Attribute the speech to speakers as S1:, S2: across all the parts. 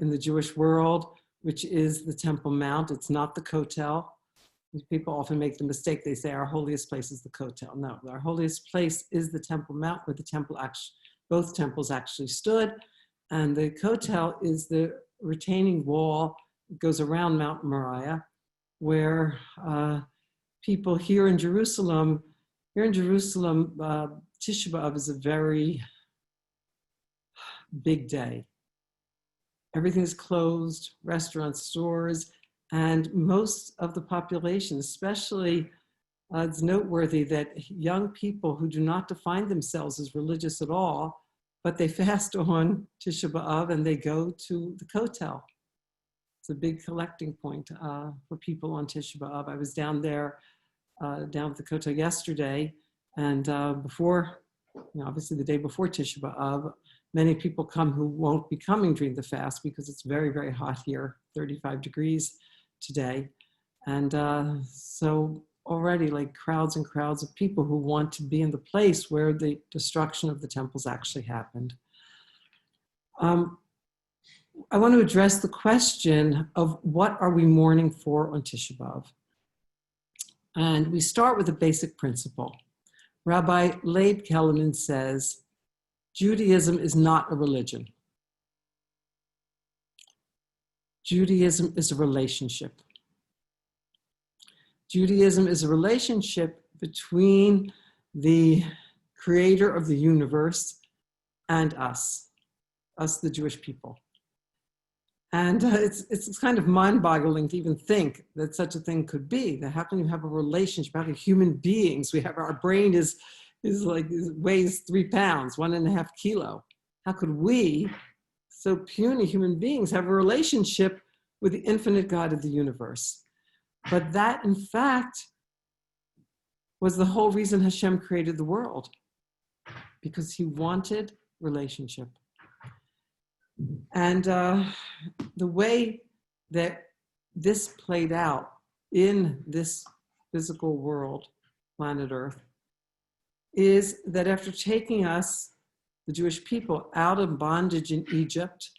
S1: in the Jewish world, which is the Temple Mount. It's not the Kotel. People often make the mistake. They say our holiest place is the Kotel. No, our holiest place is the Temple Mount, where the temple both temples actually stood. And the Kotel is the retaining wall that goes around Mount Moriah, where people here in Jerusalem, Tisha B'Av is a very big day. Everything is closed, restaurants, stores, and most of the population, especially, it's noteworthy that young people who do not define themselves as religious at all, but they fast on Tisha B'Av and they go to the Kotel. It's a big collecting point for people on Tisha B'Av. I was down there, down at the Kotel yesterday, and obviously the day before Tisha B'Av, many people come who won't be coming during the fast because it's very, very hot here, 35 degrees today. And so already like crowds and crowds of people who want to be in the place where the destruction of the temples actually happened. I want to address the question of what are we mourning for on Tisha B'Av? And we start with a basic principle. Rabbi Leib Kellerman says, Judaism is not a religion. Judaism is a relationship. Judaism is a relationship between the creator of the universe and us, the Jewish people. And it's kind of mind-boggling to even think that such a thing could be. That how can you have a relationship? How can human beings, our brain weighs 3 pounds, 1.5 kilos. How could we, so puny human beings, have a relationship with the infinite God of the universe? But that, in fact, was the whole reason Hashem created the world, because he wanted relationship. And the way that this played out in this physical world, planet Earth, is that after taking us, the Jewish people, out of bondage in Egypt,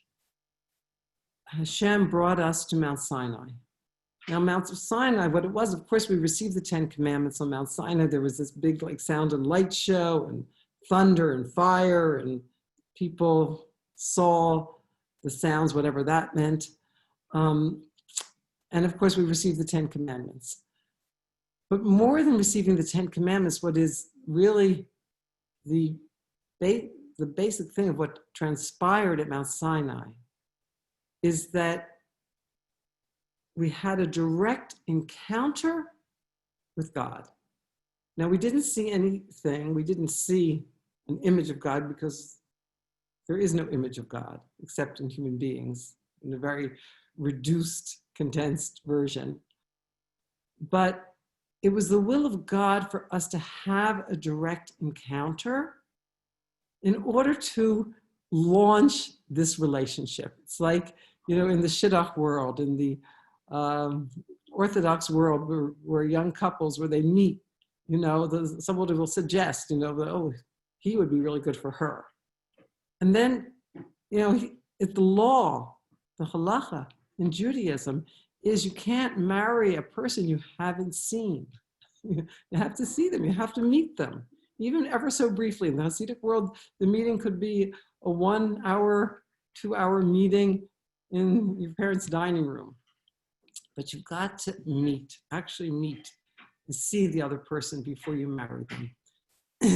S1: Hashem brought us to Mount Sinai. Now, Mount Sinai, what it was, of course, we received the 10 Commandments on Mount Sinai. There was this big sound and light show and thunder and fire, and people saw the sounds, whatever that meant. And of course, we received the 10 Commandments. But more than receiving the 10 Commandments, what is really the basic thing of what transpired at Mount Sinai is that we had a direct encounter with God. Now, we didn't see anything. We didn't see an image of God because there is no image of God except in human beings in a very reduced, condensed version. But it was the will of God for us to have a direct encounter in order to launch this relationship. It's like, in the Shidduch world, in the Orthodox world, where young couples, where they meet, somebody will suggest, oh, he would be really good for her. And then, it's the law, the halacha in Judaism, is you can't marry a person you haven't seen. You have to see them, you have to meet them, even ever so briefly. In the Hasidic world, the meeting could be a 1 hour, 2 hour meeting in your parents' dining room. But you've got to actually meet, and see the other person before you marry them.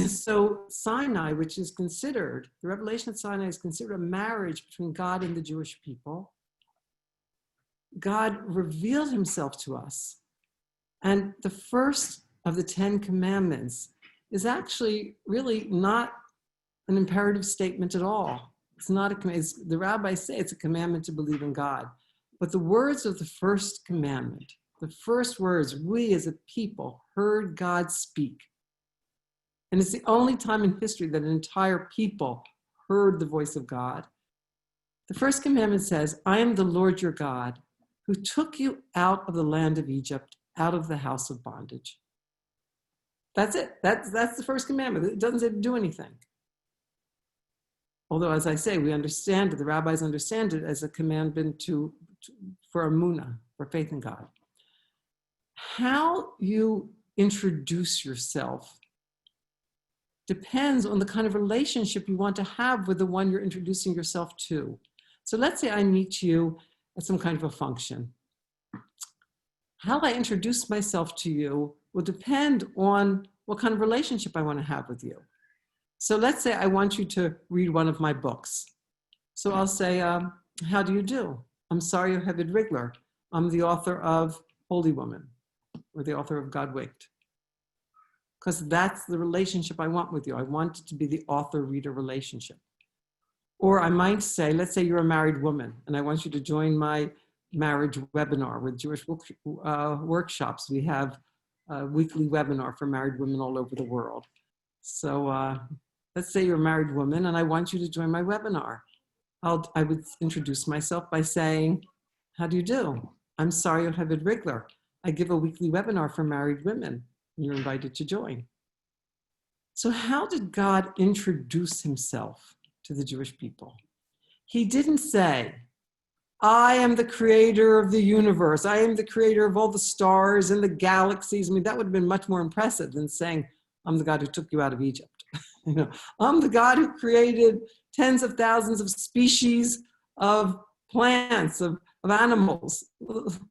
S1: So Sinai, which is considered, the revelation of Sinai is considered a marriage between God and the Jewish people. God revealed himself to us. And the first of the 10 Commandments is actually really not an imperative statement at all. It's not a command. The rabbis say it's a commandment to believe in God. But the words of the first commandment, the first words, we as a people heard God speak. And it's the only time in history that an entire people heard the voice of God. The first commandment says, I am the Lord your God, who took you out of the land of Egypt, out of the house of bondage. That's it. That's the first commandment. It doesn't say to do anything. although, as I say, we understand it, the rabbis understand it as a commandment for emunah, for faith in God. How you introduce yourself depends on the kind of relationship you want to have with the one you're introducing yourself to. So let's say I meet you at some kind of a function. How I introduce myself to you will depend on what kind of relationship I want to have with you. So let's say I want you to read one of my books. So I'll say, how do you do? I'm Sar Yocheved Rigler. I'm the author of Holy Woman, or the author of God Wicked. Because that's the relationship I want with you. I want it to be the author-reader relationship. Or I might say, let's say you're a married woman, and I want you to join my marriage webinar with Jewish workshops. We have a weekly webinar for married women all over the world. So let's say you're a married woman, and I want you to join my webinar. I would introduce myself by saying, how do you do? I'm Sar Yocheved Rigler. I give a weekly webinar for married women. You're invited to join. So how did God introduce himself to the Jewish people? He didn't say, I am the creator of the universe. I am the creator of all the stars and the galaxies. I mean, that would have been much more impressive than saying, I'm the God who took you out of Egypt. I'm the God who created tens of thousands of species of plants, of animals,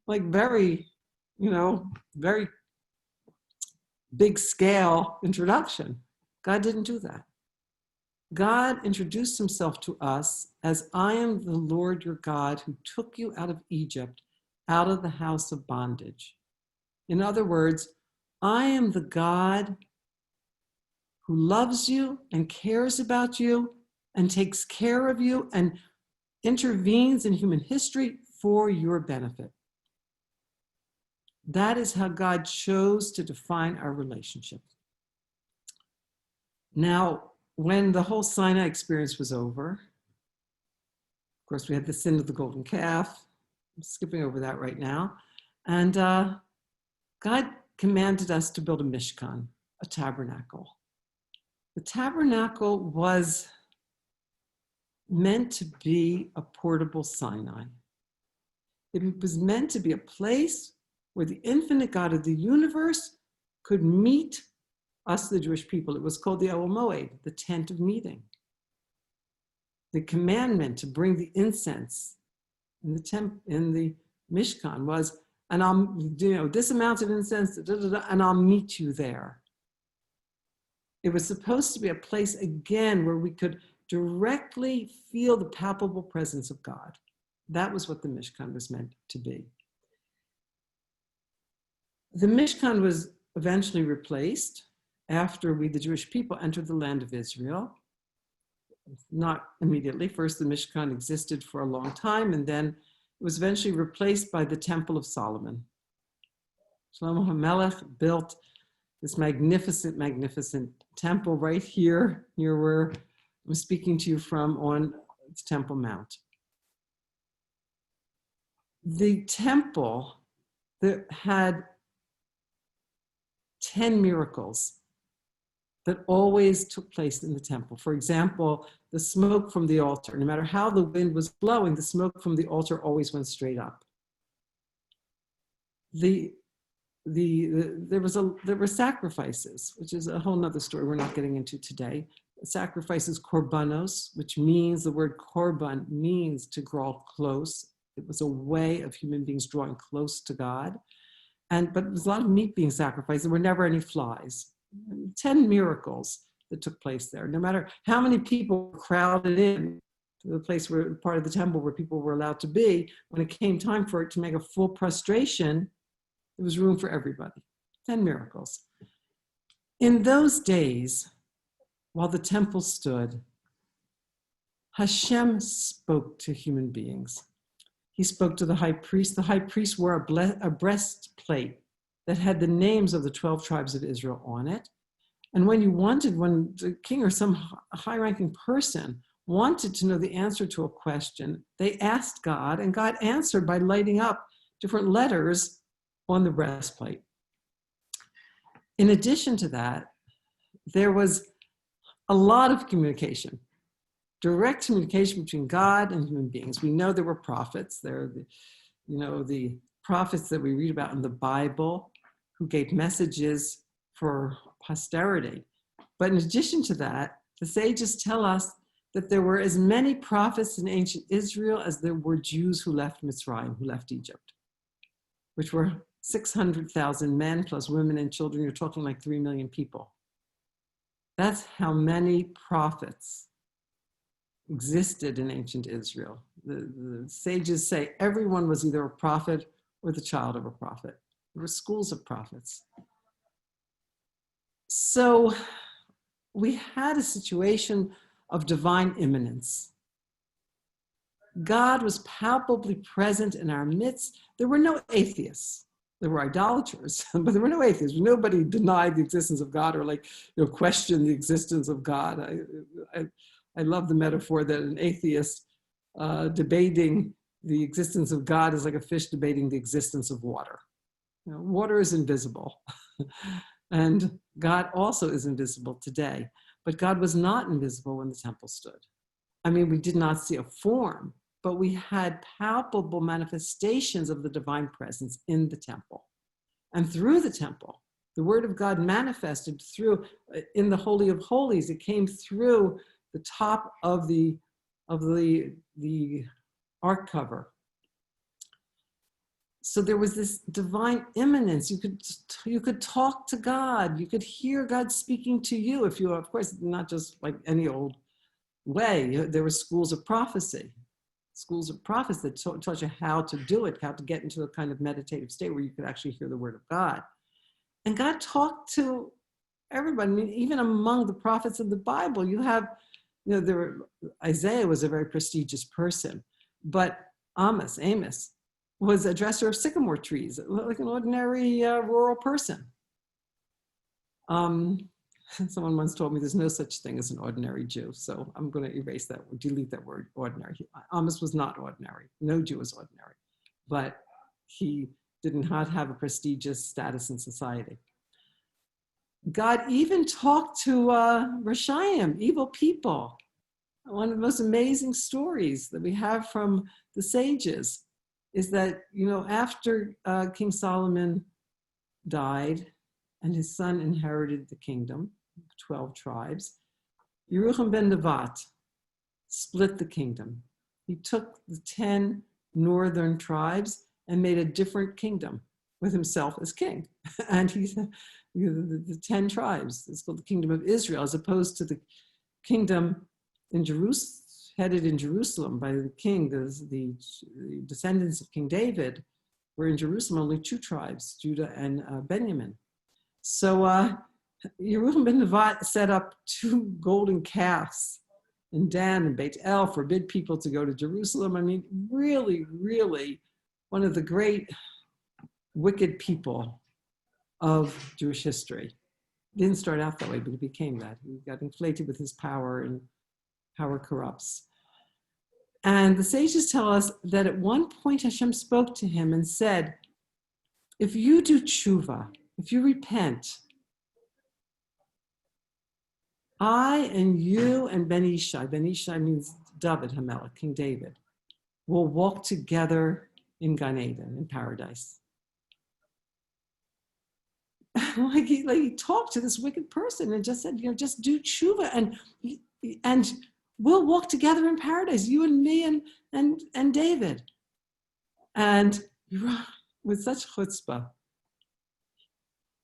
S1: like very big scale introduction. God didn't do that. God introduced himself to us as, I am the Lord your God who took you out of Egypt, out of the house of bondage. In other words, I am the God who loves you and cares about you and takes care of you and intervenes in human history for your benefit. That is how God chose to define our relationship. Now, when the whole Sinai experience was over, of course, we had the sin of the golden calf. I'm skipping over that right now. And God commanded us to build a mishkan, a tabernacle. The tabernacle was meant to be a portable Sinai. It was meant to be a place where the infinite God of the universe could meet us, the Jewish people. It was called the Ohel Moed, the tent of meeting. The commandment to bring the incense in the Mishkan was, and I'll, this amount of incense, and I'll meet you there. It was supposed to be a place, again, where we could directly feel the palpable presence of God. That was what the Mishkan was meant to be. The Mishkan was eventually replaced after we, the Jewish people, entered the land of Israel. Not immediately. First, the Mishkan existed for a long time, and then it was eventually replaced by the Temple of Solomon. Shlomo HaMelech built this magnificent, magnificent temple right here, near where I'm speaking to you from on the Temple Mount. The temple that had 10 miracles that always took place in the temple. For example, the smoke from the altar, no matter how the wind was blowing, the smoke from the altar always went straight up. There were sacrifices, which is a whole nother story we're not getting into today. Sacrifices, korbanos, which means, the word korban means to draw close. It was a way of human beings drawing close to God. But there was a lot of meat being sacrificed. There were never any flies. 10 miracles that took place there. No matter how many people crowded in to the place where, part of the temple where people were allowed to be, when it came time for it to make a full prostration, there was room for everybody. 10 miracles. In those days, while the temple stood, Hashem spoke to human beings. He spoke to the high priest. The high priest wore a breastplate that had the names of the 12 tribes of Israel on it. And when the king or some high-ranking person wanted to know the answer to a question, they asked God, and God answered by lighting up different letters on the breastplate. In addition to that, there was a lot of communication direct communication between God and human beings. We know there were prophets. There are the prophets that we read about in the Bible who gave messages for posterity. But in addition to that, the sages tell us that there were as many prophets in ancient Israel as there were Jews who left Mitzrayim, who left Egypt, which were 600,000 men plus women and children. You're talking like 3 million people. That's how many prophets existed in ancient Israel. The sages say everyone was either a prophet or the child of a prophet. There were schools of prophets. So we had a situation of divine immanence. God was palpably present in our midst. There were no atheists. There were idolaters, but there were no atheists. Nobody denied the existence of God or questioned the existence of God. I love the metaphor that an atheist debating the existence of God is like a fish debating the existence of water. Water is invisible, and God also is invisible today. But God was not invisible when the temple stood. I mean, we did not see a form, but we had palpable manifestations of the divine presence in the temple. And through the temple, the word of God manifested through, in the Holy of Holies, it came through the top of the ark cover. So there was this divine immanence. You could talk to God. You could hear God speaking to you. If you, of course, not just like any old way. There were schools of prophecy that taught you how to do it, how to get into a kind of meditative state where you could actually hear the word of God. And God talked to everybody. I mean, even among the prophets of the Bible, you have, Isaiah was a very prestigious person, but Amos was a dresser of sycamore trees, like an ordinary rural person. Someone once told me there's no such thing as an ordinary Jew, so I'm going to erase that, delete that word, ordinary. Amos was not ordinary. No Jew was ordinary, but he did not have a prestigious status in society. God even talked to Rashayim, evil people. One of the most amazing stories that we have from the sages is that, after King Solomon died and his son inherited the kingdom, 12 tribes, Yerucham ben Nevat split the kingdom. He took the 10 northern tribes and made a different kingdom with himself as king. And he said, the 10 tribes, it's called the kingdom of Israel, as opposed to the kingdom in Jerusalem, headed in Jerusalem by the king. The descendants of King David were in Jerusalem, only 2 tribes, Judah and Benjamin. So Yerucham ben Nevat set up 2 golden calves in Dan and Beit El, forbid people to go to Jerusalem. I mean, really, really one of the great wicked people of Jewish history. It didn't start out that way, but it became that. He got inflated with his power, and power corrupts. And the sages tell us that at one point Hashem spoke to him and said, if you do tshuva, if you repent, I and you and Ben Ishai means David HaMelech, King David, will walk together in Gan Eden, in paradise. like he talked to this wicked person and just said, just do tshuva and we'll walk together in paradise, you and me and David. And with such chutzpah,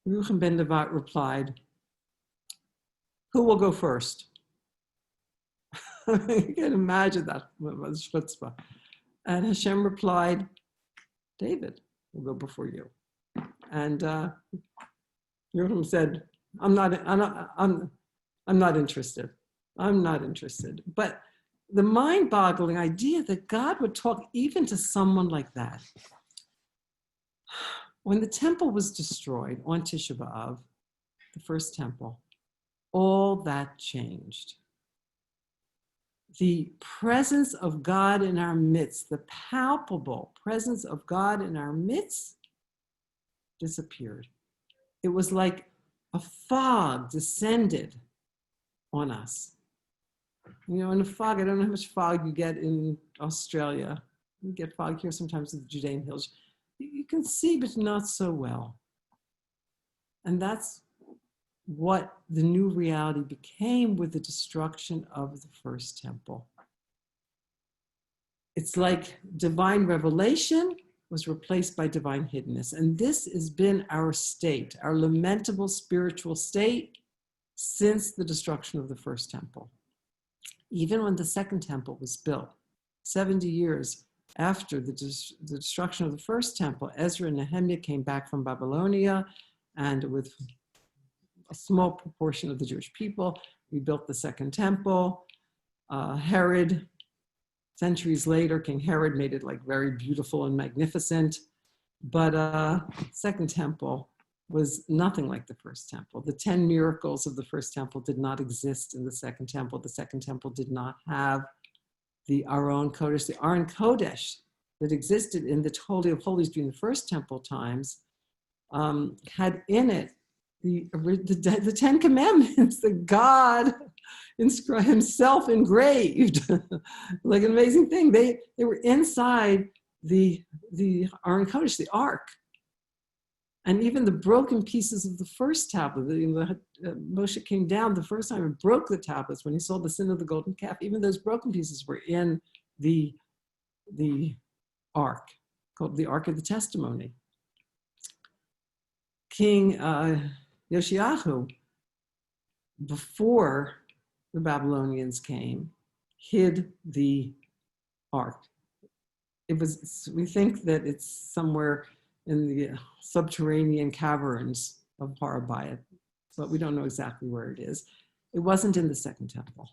S1: Yerucham ben Nevat replied, who will go first? You can imagine that was chutzpah. And Hashem replied, David will go before you. And Yerucham said, I'm not interested. I'm not interested. But the mind-boggling idea that God would talk even to someone like that. When the temple was destroyed on Tisha B'Av, the first temple, all that changed. The presence of God in our midst, the palpable presence of God in our midst, disappeared. It was like a fog descended on us. You know, in the fog, I don't know how much fog you get in Australia. You get fog here sometimes in the Judean hills. You can see, but not so well. And that's what the new reality became with the destruction of the first temple. It's like divine revelation was replaced by divine hiddenness. And this has been our state, our lamentable spiritual state since the destruction of the first temple. Even when the second temple was built, 70 years after the destruction of the first temple, Ezra and Nehemiah came back from Babylonia, and with a small proportion of the Jewish people, we built the second temple. Herod, centuries later, King Herod made it like very beautiful and magnificent, but second temple was nothing like the first temple. The 10 miracles of the first temple did not exist in the second temple. The second temple did not have the Aron Kodesh. The Aron Kodesh that existed in the Holy of Holies during the first temple times had in it the 10 commandments that God himself engraved. Like an amazing thing. They were inside the Aron Kodesh, the Ark. And even the broken pieces of the first tablet, Moshe came down the first time and broke the tablets when he saw the sin of the golden calf. Even those broken pieces were in the Ark, called the Ark of the Testimony. King Yoshiahu, before the Babylonians came, hid the Ark. We think that it's somewhere in the subterranean caverns of Harabayat, but we don't know exactly where it is. It wasn't in the second temple.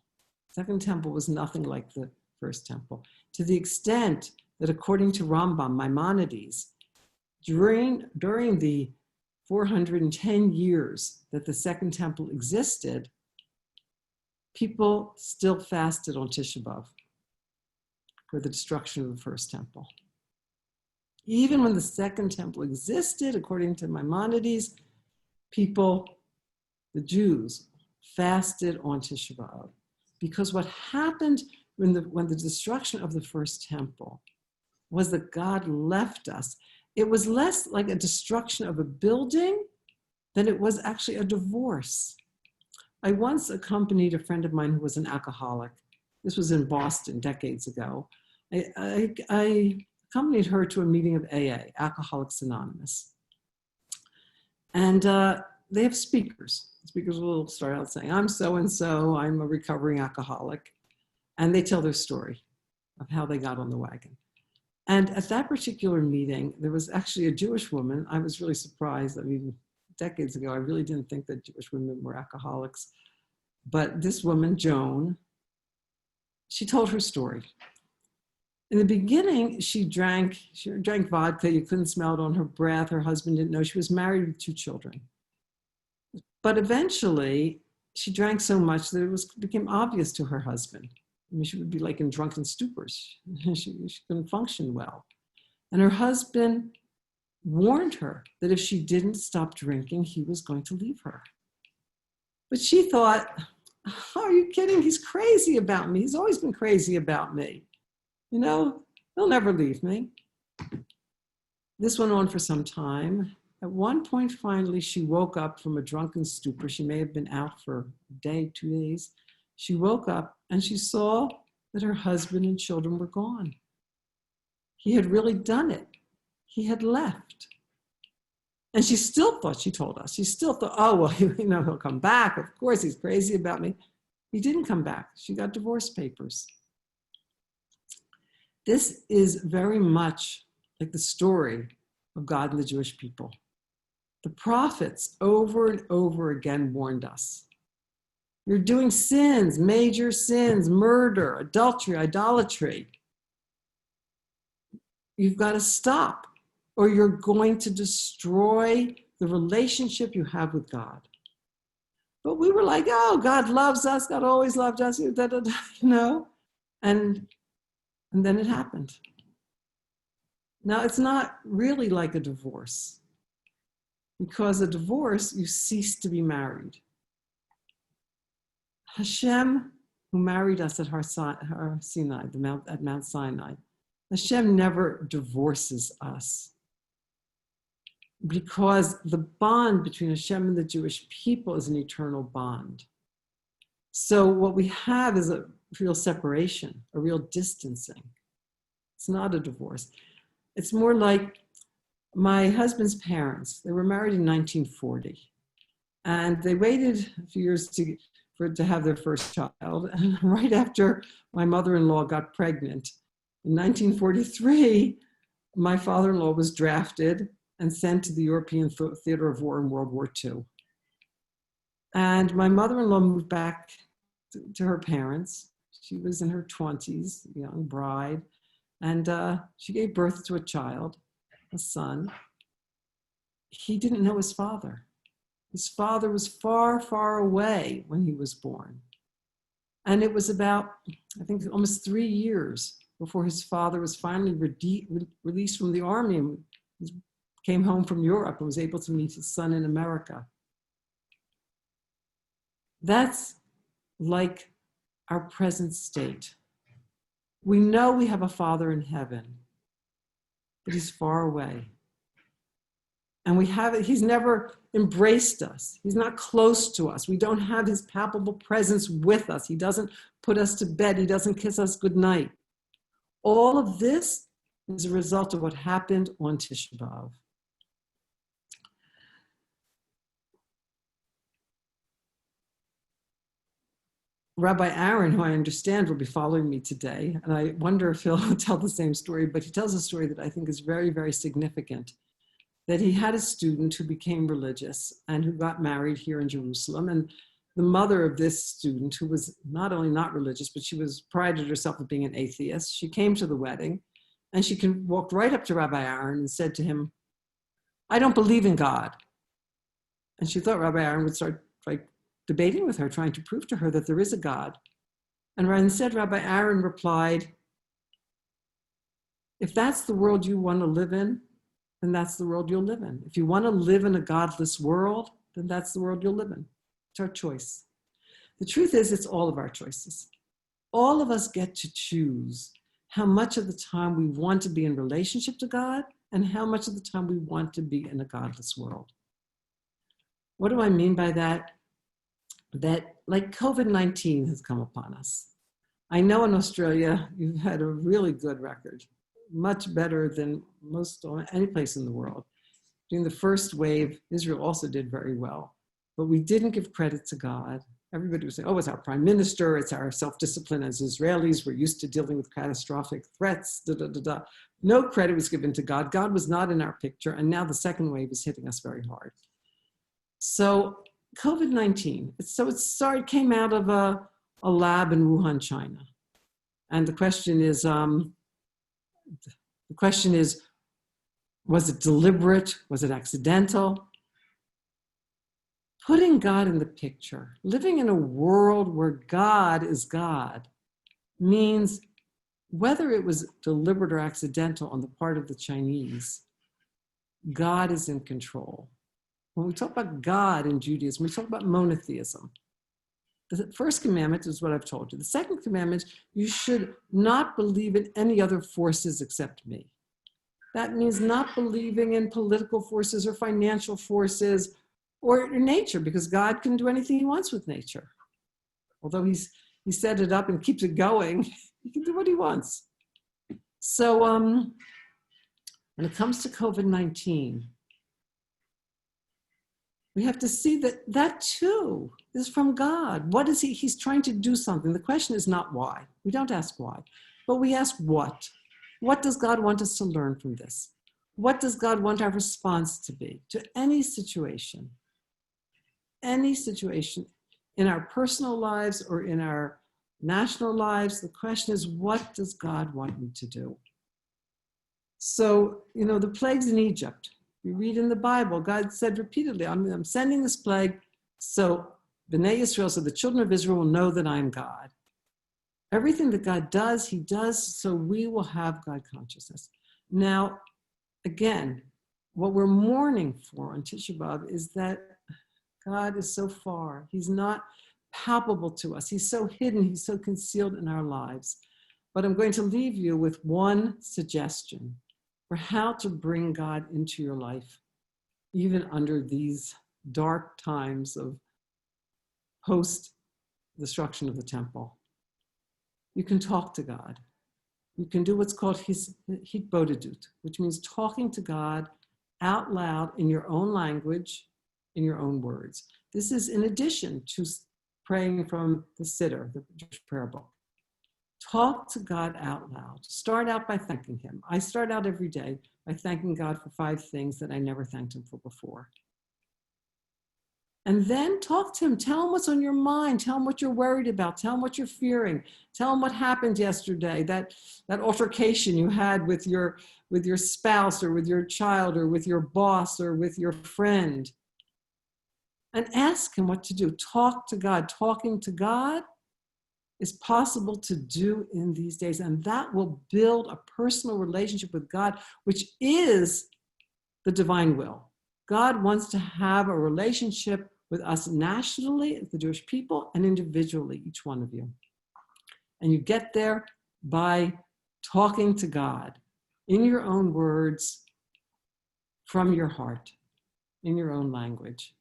S1: Second temple was nothing like the first temple, to the extent that according to Rambam, Maimonides, during the 410 years that the second temple existed, people still fasted on Tisha B'Av for the destruction of the first temple. Even when the second temple existed, according to Maimonides, people, the Jews, fasted on Tisha B'Av. Because what happened when the destruction of the first temple was that God left us. It was less like a destruction of a building than it was actually a divorce. I once accompanied a friend of mine who was an alcoholic. This was in Boston decades ago. I accompanied her to a meeting of AA, Alcoholics Anonymous. And they have speakers. Speakers will start out saying, I'm so-and-so, I'm a recovering alcoholic. And they tell their story of how they got on the wagon. And at that particular meeting, there was actually a Jewish woman. I was really surprised. I mean, decades ago, I really didn't think that Jewish women were alcoholics. But this woman, Joan, she told her story. In the beginning, she drank vodka. You couldn't smell it on her breath. Her husband didn't know. She was married with 2 children. But eventually, she drank so much that it became obvious to her husband. I mean, she would be like in drunken stupors. She couldn't function well. And her husband warned her that if she didn't stop drinking, he was going to leave her. But she thought, oh, are you kidding? He's crazy about me. He's always been crazy about me. You know, he'll never leave me. This went on for some time. At one point, finally, she woke up from a drunken stupor. She may have been out for a day, 2 days. She woke up and she saw that her husband and children were gone. He had really done it. He had left. And she still thought, she told us, she still thought, oh, well, you know, he'll come back. Of course, he's crazy about me. He didn't come back. She got divorce papers. This is very much like the story of God and the Jewish people. The prophets over and over again warned us. You're doing sins, major sins, murder, adultery, idolatry. You've got to stop, or you're going to destroy the relationship you have with God. But we were like, oh, God loves us. God always loved us, you know? And then it happened. Now, it's not really like a divorce, because a divorce, you cease to be married. Hashem who married us at Har Sinai, at Mount Sinai. Hashem never divorces us, because the bond between Hashem and the Jewish people is an eternal bond. So what we have is a real separation, a real distancing. It's not a divorce. It's more like my husband's parents. They were married in 1940, and they waited a few years to have their first child. And right after my mother-in-law got pregnant, in 1943, my father-in-law was drafted and sent to the European Theater of War in World War II. And my mother-in-law moved back to her parents. She was in her 20s, a young bride, and she gave birth to a child, a son. He didn't know his father. His father was far, far away when he was born. And it was about, I think, almost 3 years before his father was finally released from the army and came home from Europe and was able to meet his son in America. That's like our present state. We know we have a Father in heaven, but he's far away. And he's never embraced us. He's not close to us. We don't have his palpable presence with us. He doesn't put us to bed. He doesn't kiss us goodnight. All of this is a result of what happened on Tisha B'Av. Rabbi Aaron, who I understand will be following me today, and I wonder if he'll tell the same story, but he tells a story that I think is very, very significant, that he had a student who became religious and who got married here in Jerusalem. And the mother of this student, who was not only not religious, but she prided herself of being an atheist, she came to the wedding and she walked right up to Rabbi Aaron and said to him, "I don't believe in God." And she thought Rabbi Aaron would start debating with her, trying to prove to her that there is a God. And instead, Rabbi Aaron replied, "If that's the world you want to live in, then that's the world you'll live in. If you want to live in a godless world, then that's the world you'll live in. It's our choice." The truth is, it's all of our choices. All of us get to choose how much of the time we want to be in relationship to God and how much of the time we want to be in a godless world. What do I mean by that? That like COVID-19 has come upon us. I know in Australia, you've had a really good record, much better than any place in the world. During the first wave, Israel also did very well, but we didn't give credit to God. Everybody was saying, "Oh, it's our prime minister, it's our self-discipline as Israelis, we're used to dealing with catastrophic threats, No credit was given to God. God was not in our picture, and now the second wave is hitting us very hard. So COVID-19, it came out of a lab in Wuhan, China. And the question is, was it deliberate? Was it accidental? Putting God in the picture, living in a world where God is God, means whether it was deliberate or accidental on the part of the Chinese, God is in control. When we talk about God in Judaism, we talk about monotheism. The first commandment is what I've told you. The second commandment, you should not believe in any other forces except me. That means not believing in political forces or financial forces or nature, because God can do anything he wants with nature. Although he set it up and keeps it going, he can do what he wants. So when it comes to COVID-19, we have to see that too is from God. What is he? He's trying to do something. The question is not why. We don't ask why, but we ask what. What does God want us to learn from this? What does God want our response to be to any situation? Any situation in our personal lives or in our national lives, the question is, what does God want me to do? So, the plagues in Egypt, we read in the Bible, God said repeatedly, I'm sending this plague so B'nai Yisrael, so the children of Israel will know that I'm God. Everything that God does, he does so we will have God consciousness. Now, again, what we're mourning for on Tisha B'Av is that God is so far. He's not, palpable to us. He's so hidden, he's so concealed in our lives. But I'm going to leave you with one suggestion for how to bring God into your life, even under these dark times of post-destruction of the temple. You can talk to God. You can do what's called hitbodedut, which means talking to God out loud in your own language, in your own words. This is in addition to praying from the Siddur, the Jewish prayer book. Talk to God out loud. Start out by thanking him. I start out every day by thanking God for 5 things that I never thanked him for before. And then talk to him. Tell him what's on your mind. Tell him what you're worried about. Tell him what you're fearing. Tell him what happened yesterday, that altercation you had with your spouse or with your child or with your boss or with your friend. And ask him what to do. Talk to God. Talking to God is possible to do in these days. And that will build a personal relationship with God, which is the divine will. God wants to have a relationship with us nationally, as the Jewish people, and individually, each one of you. And you get there by talking to God in your own words, from your heart, in your own language.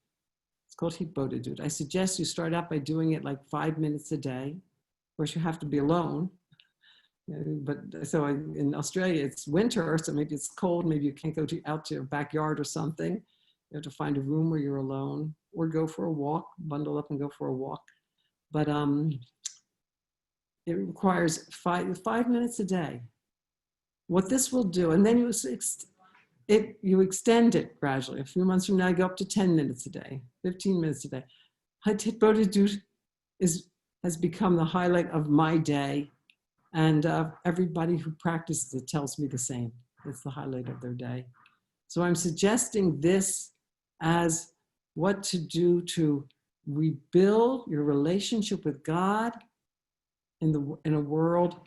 S1: It's called hitbodedut. I suggest you start out by doing it like 5 minutes a day. Of course, you have to be alone. But so in Australia, it's winter, so maybe it's cold. Maybe you can't go out to your backyard or something. You have to find a room where you're alone, or go for a walk, bundle up and go for a walk. But it requires 5 minutes a day. What this will do, and then you extend it gradually. A few months from now, you go up to 10 minutes a day, 15 minutes a day. Hitbodedut has become the highlight of my day. And everybody who practices it tells me the same. It's the highlight of their day. So I'm suggesting this as what to do to rebuild your relationship with God in a world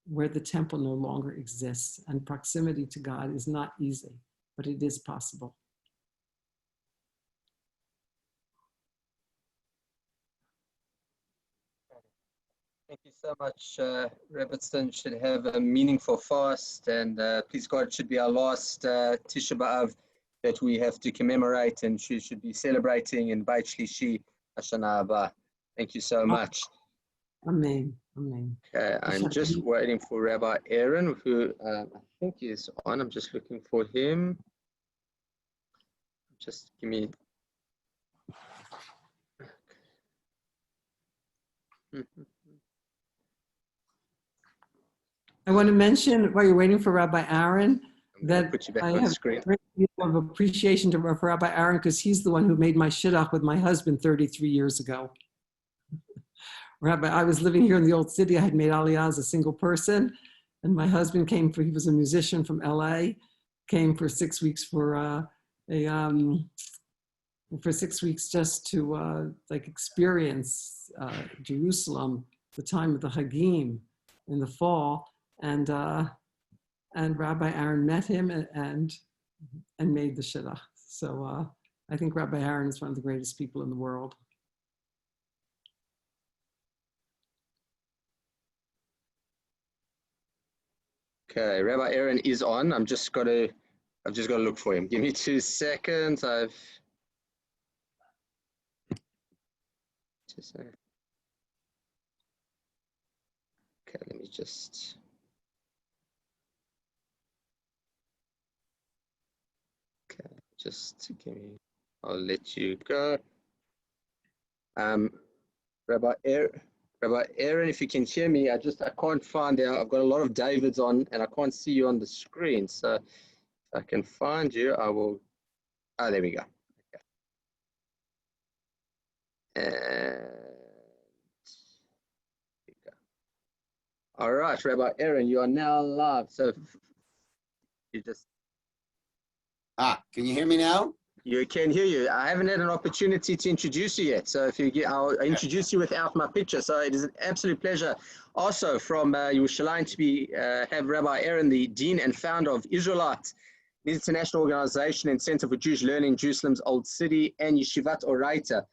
S1: where the temple no longer exists. And proximity to God is not easy, but it is possible.
S2: Thank you so much. Rebbitzin should have a meaningful fast, and please God, it should be our last Tisha B'Av that we have to commemorate, and she should be celebrating in Beit Shlishi Hashana Haba. Thank you so much.
S1: Amen. Amen.
S2: Okay, I'm just waiting for Rabbi Aaron, who I think is on. I'm just looking for him. Just give me.
S1: I want to mention, while you're waiting for Rabbi Aaron, that
S2: put you back
S1: I
S2: on
S1: have
S2: screen.
S1: a great deal of appreciation for Rabbi Aaron, because he's the one who made my shidduch with my husband 33 years ago. Rabbi, I was living here in the old city. I had made Aliyah as a single person, and my husband came he was a musician from LA, came for 6 weeks for 6 weeks just to experience Jerusalem, the time of the Hagim in the fall. And Rabbi Aaron met him and made the shidduch. So I think Rabbi Aaron is one of the greatest people in the world.
S2: Okay, Rabbi Aaron is on. I've just got to look for him. Give me 2 seconds. Okay, let me just. Okay, just give me. I'll let you go. Rabbi Aaron, if you can hear me, I can't find out. I've got a lot of Davids on, and I can't see you on the screen. So if I can find you, I will. Oh, there we go. Okay. And all right, Rabbi Aaron, you are now live. So you just.
S3: Can you hear me now?
S2: You can hear you. I haven't had an opportunity to introduce you yet. So I'll introduce you without my picture. So it is an absolute pleasure also from Yerushalayim to have Rabbi Aaron, the Dean and founder of Israelite, an international organization and center for Jewish learning in Jerusalem's Old City, and Yeshivat Oraita,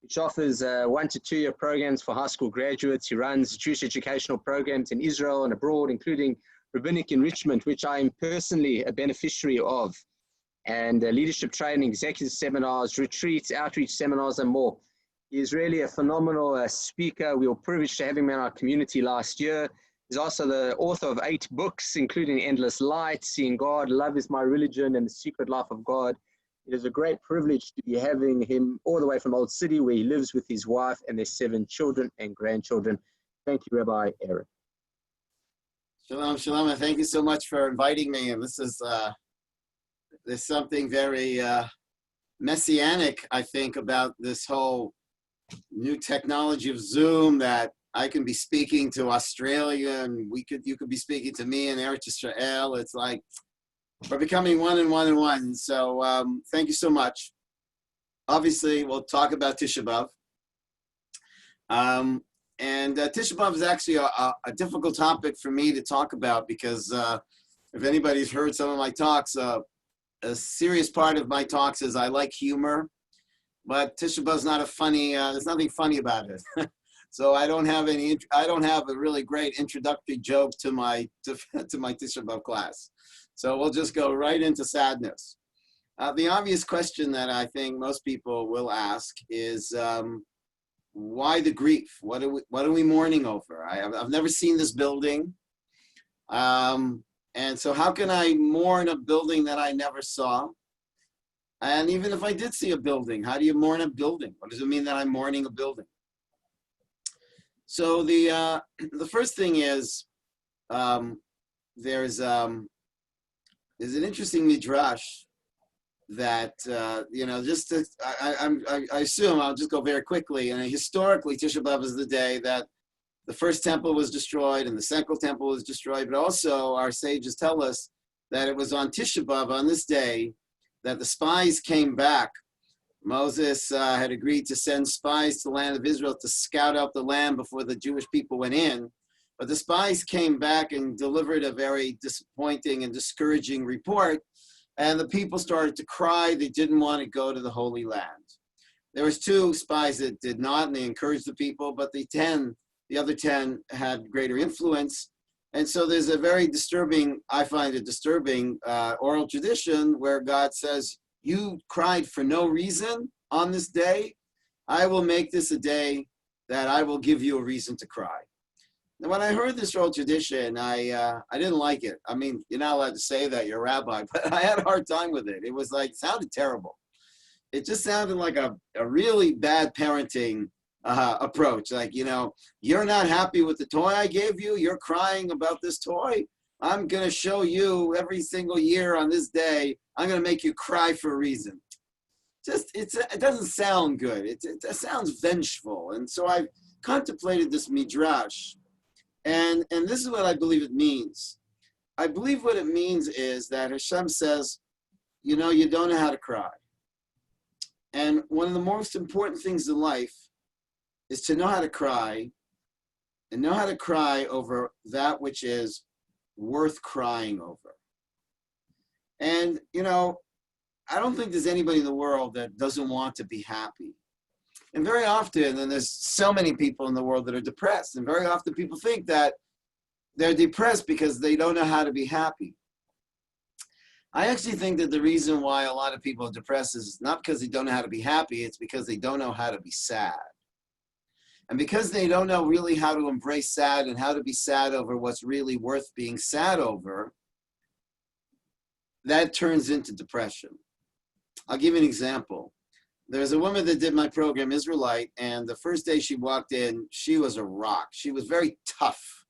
S2: which offers 1 to 2 year programs for high school graduates. He runs Jewish educational programs in Israel and abroad, including rabbinic enrichment, which I am personally a beneficiary of, and leadership training, executive seminars, retreats, outreach seminars, and more. He is really a phenomenal speaker. We were privileged to have him in our community last year. He's also the author of 8 books, including Endless Light, Seeing God, Love is My Religion, and The Secret Life of God. It is a great privilege to be having him all the way from Old City, where he lives with his wife and their 7 children and grandchildren. Thank you, Rabbi Eric.
S3: Shalom, shalom, and thank you so much for inviting me. And this is there's something very messianic, I think, about this whole new technology of Zoom, that I can be speaking to Australia and you could be speaking to me in Eretz Israel. It's like we're becoming one and one and one. So thank you so much. Obviously, we'll talk about Tisha B'Av. And Tisha B'Av is actually a difficult topic for me to talk about because if anybody's heard some of my talks, a serious part of my talks is I like humor, but Tisha B'Av is not a funny, there's nothing funny about it. So I don't have a really great introductory joke to my Tisha B'Av class. So we'll just go right into sadness. The obvious question that I think most people will ask is, why the grief? What are we mourning over? I've never seen this building. And so how can I mourn a building that I never saw? And even if I did see a building, how do you mourn a building? What does it mean that I'm mourning a building? So the first thing is, there's an interesting midrash that I assume I'll just go very quickly. And historically, Tisha B'Av is the day that the first temple was destroyed and the second temple was destroyed. But also, our sages tell us that it was on Tisha B'Av, on this day, that the spies came back. Moses had agreed to send spies to the land of Israel to scout out the land before the Jewish people went in. But the spies came back and delivered a very disappointing and discouraging report. And the people started to cry. They didn't want to go to the Holy Land. There was 2 spies that did not, and they encouraged the people, but the other 10 had greater influence. And so there's a very disturbing, I find it disturbing, oral tradition where God says, you cried for no reason on this day. I will make this a day that I will give you a reason to cry. And when I heard this oral tradition, I didn't like it. I mean, you're not allowed to say that, you're a rabbi, but I had a hard time with it. It was like, it sounded terrible. It just sounded like a really bad parenting approach. Like, you're not happy with the toy I gave you. You're crying about this toy. I'm going to show you every single year on this day. I'm going to make you cry for a reason. It doesn't sound good. It sounds vengeful. And so I've contemplated this midrash. And this is what I believe it means. I believe what it means is that Hashem says, you don't know how to cry. And one of the most important things in life is to know how to cry, and know how to cry over that which is worth crying over. And, I don't think there's anybody in the world that doesn't want to be happy. And very often, and there's so many people in the world that are depressed, and very often people think that they're depressed because they don't know how to be happy. I actually think that the reason why a lot of people are depressed is not because they don't know how to be happy, it's because they don't know how to be sad. And because they don't know really how to embrace sad and how to be sad over what's really worth being sad over, that turns into depression. I'll give you an example. There's a woman that did my program, Israelite, and the first day she walked in, she was a rock. She was very tough.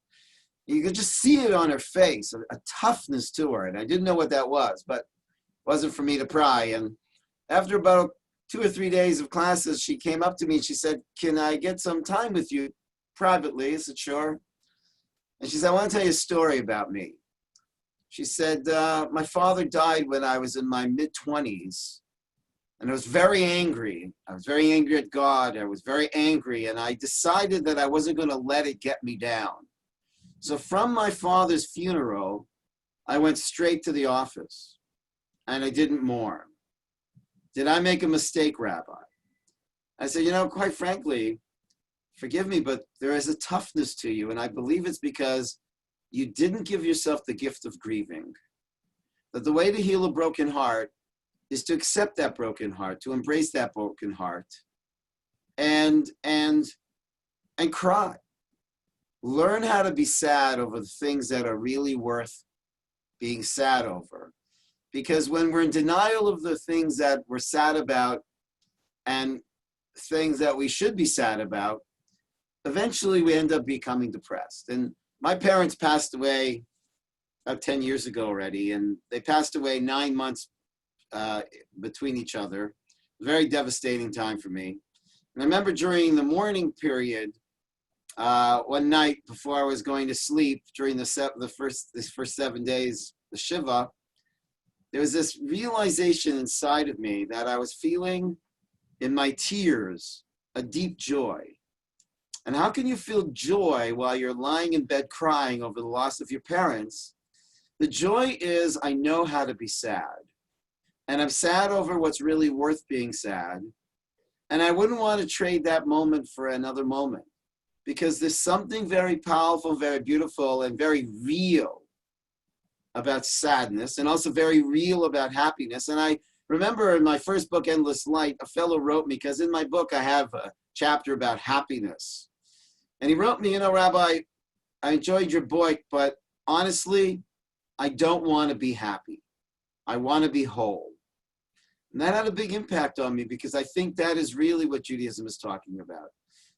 S3: You could just see it on her face, a toughness to her. And I didn't know what that was, but it wasn't for me to pry. And after about 2 or 3 days of classes, she came up to me and she said, can I get some time with you privately? I said, sure. And she said, I want to tell you a story about me. She said, my father died when I was in my mid-20s. And I was very angry. I was very angry at God. I was very angry. And I decided that I wasn't going to let it get me down. So from my father's funeral, I went straight to the office. And I didn't mourn. Did I make a mistake, Rabbi? I said, you know, quite frankly, forgive me, but there is a toughness to you. And I believe it's because you didn't give yourself the gift of grieving. That the way to heal a broken heart is to accept that broken heart, to embrace that broken heart, and cry. Learn how to be sad over the things that are really worth being sad over. Because when we're in denial of the things that we're sad about and things that we should be sad about, eventually we end up becoming depressed. And my parents passed away about 10 years ago already, and they passed away 9 months between each other. Very devastating time for me. And I remember during the mourning period, one night before I was going to sleep during the first 7 days, the Shiva, there was this realization inside of me that I was feeling in my tears a deep joy. And how can you feel joy while you're lying in bed crying over the loss of your parents? The joy is I know how to be sad. And I'm sad over what's really worth being sad. And I wouldn't want to trade that moment for another moment, because there's something very powerful, very beautiful, and very real about sadness, and also very real about happiness. And I remember in my first book, Endless Light, a fellow wrote me, because in my book I have a chapter about happiness. And he wrote me, you know, Rabbi, I enjoyed your book, but honestly, I don't want to be happy. I want to be whole. And that had a big impact on me, because I think that is really what Judaism is talking about.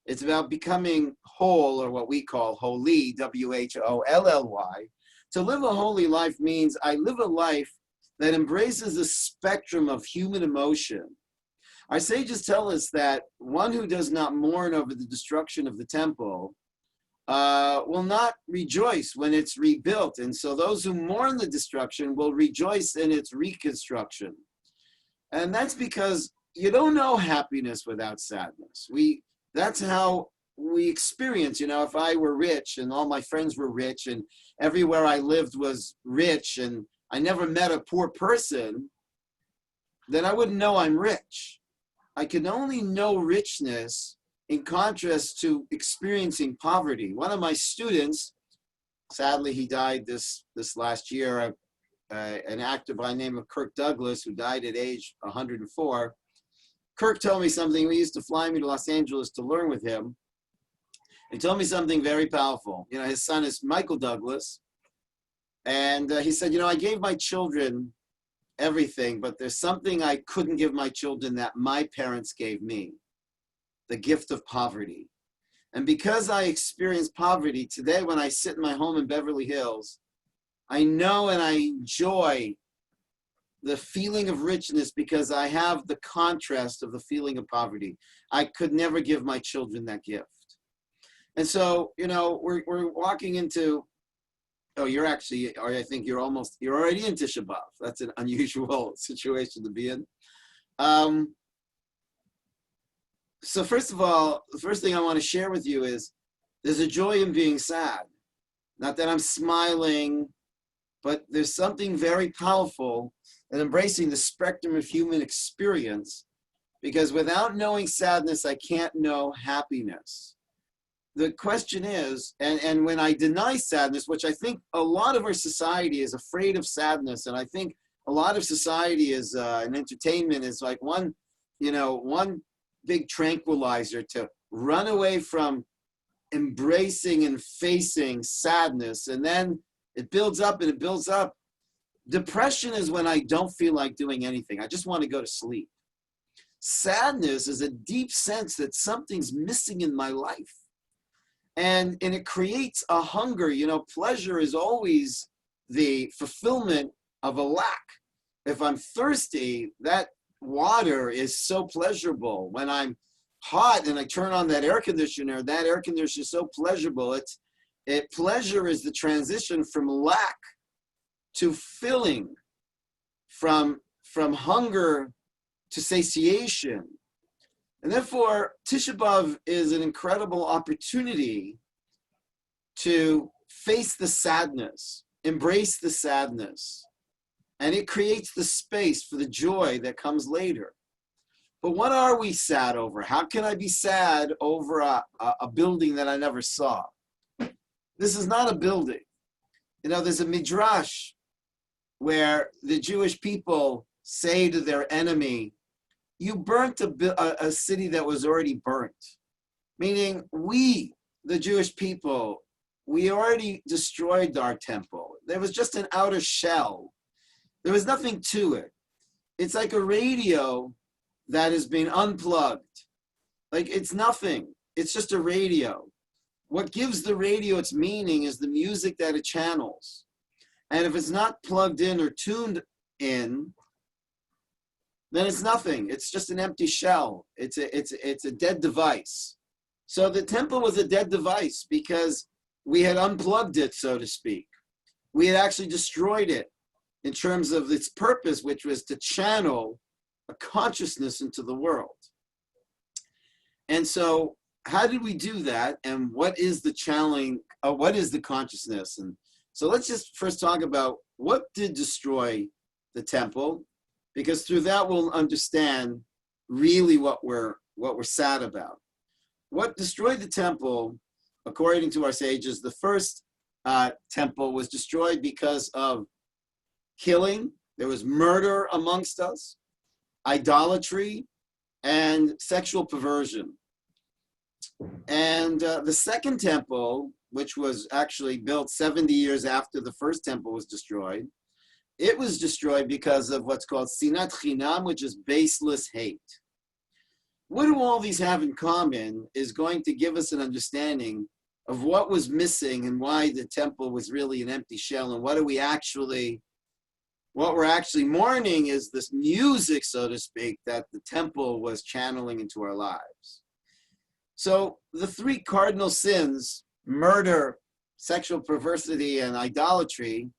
S3: It's about becoming whole, or what we call holy, W-H-O-L-L-Y. To live a holy life means I live a life that embraces the spectrum of human emotion. Our sages tell us that one who does not mourn over the destruction of the temple will not rejoice when it's rebuilt. And so those who mourn the destruction will rejoice in its reconstruction. And that's because you don't know happiness without sadness. That's how we experience, you know, if I were rich and all my friends were rich and everywhere I lived was rich and I never met a poor person, then I wouldn't know I'm rich. I can only know richness in contrast to experiencing poverty. One of my students, sadly he died this last year, an actor by the name of Kirk Douglas, who died at age 104. Kirk told me something. He used to fly me to Los Angeles to learn with him. He told me something very powerful. You know, his son is Michael Douglas. And he said, you know, I gave my children everything, but there's something I couldn't give my children that my parents gave me, the gift of poverty. And because I experienced poverty, today when I sit in my home in Beverly Hills, I know and I enjoy the feeling of richness because I have the contrast of the feeling of poverty. I could never give my children that gift. And so, you know, we're walking into, oh, you're actually, or I think you're already in Tisha B'Av. That's an unusual situation to be in. So first of all, the first thing I want to share with you is there's a joy in being sad. Not that I'm smiling, but there's something very powerful in embracing the spectrum of human experience, because without knowing sadness, I can't know happiness. The question is, and when I deny sadness, which I think a lot of our society is afraid of sadness, and I think a lot of society is, and entertainment is like one big tranquilizer to run away from embracing and facing sadness. And then it builds up and it builds up. Depression is when I don't feel like doing anything. I just want to go to sleep. Sadness is a deep sense that something's missing in my life. And it creates a hunger. You know, pleasure is always the fulfillment of a lack. If I'm thirsty, that water is so pleasurable. When I'm hot and I turn on that air conditioner is so pleasurable. Pleasure is the transition from lack to filling, from hunger to satiation. And therefore, Tisha B'Av is an incredible opportunity to face the sadness, embrace the sadness, and it creates the space for the joy that comes later. But what are we sad over? How can I be sad over a building that I never saw? This is not a building. You know, there's a midrash where the Jewish people say to their enemy, you burnt a city that was already burnt. Meaning we, the Jewish people, we already destroyed our temple. There was just an outer shell. There was nothing to it. It's like a radio that has been unplugged. Like it's nothing. It's just a radio. What gives the radio its meaning is the music that it channels. And if it's not plugged in or tuned in, then it's nothing. It's just an empty shell. It's a dead device. So the temple was a dead device because we had unplugged it, so to speak. We had actually destroyed it in terms of its purpose, which was to channel a consciousness into the world. And so how did we do that? And what is the channeling? What is the consciousness? And so let's just first talk about what did destroy the temple, because through that we'll understand really what we're sad about. What destroyed the temple, according to our sages, the first temple was destroyed because of killing. There was murder amongst us, idolatry, and sexual perversion. And the second temple, which was actually built 70 years after the first temple was destroyed, it was destroyed because of what's called sinat chinam, which is baseless hate. What do all these have in common is going to give us an understanding of what was missing and why the temple was really an empty shell, and what we're actually mourning is this music, so to speak, that the temple was channeling into our lives. So the three cardinal sins, murder, sexual perversity, and idolatry,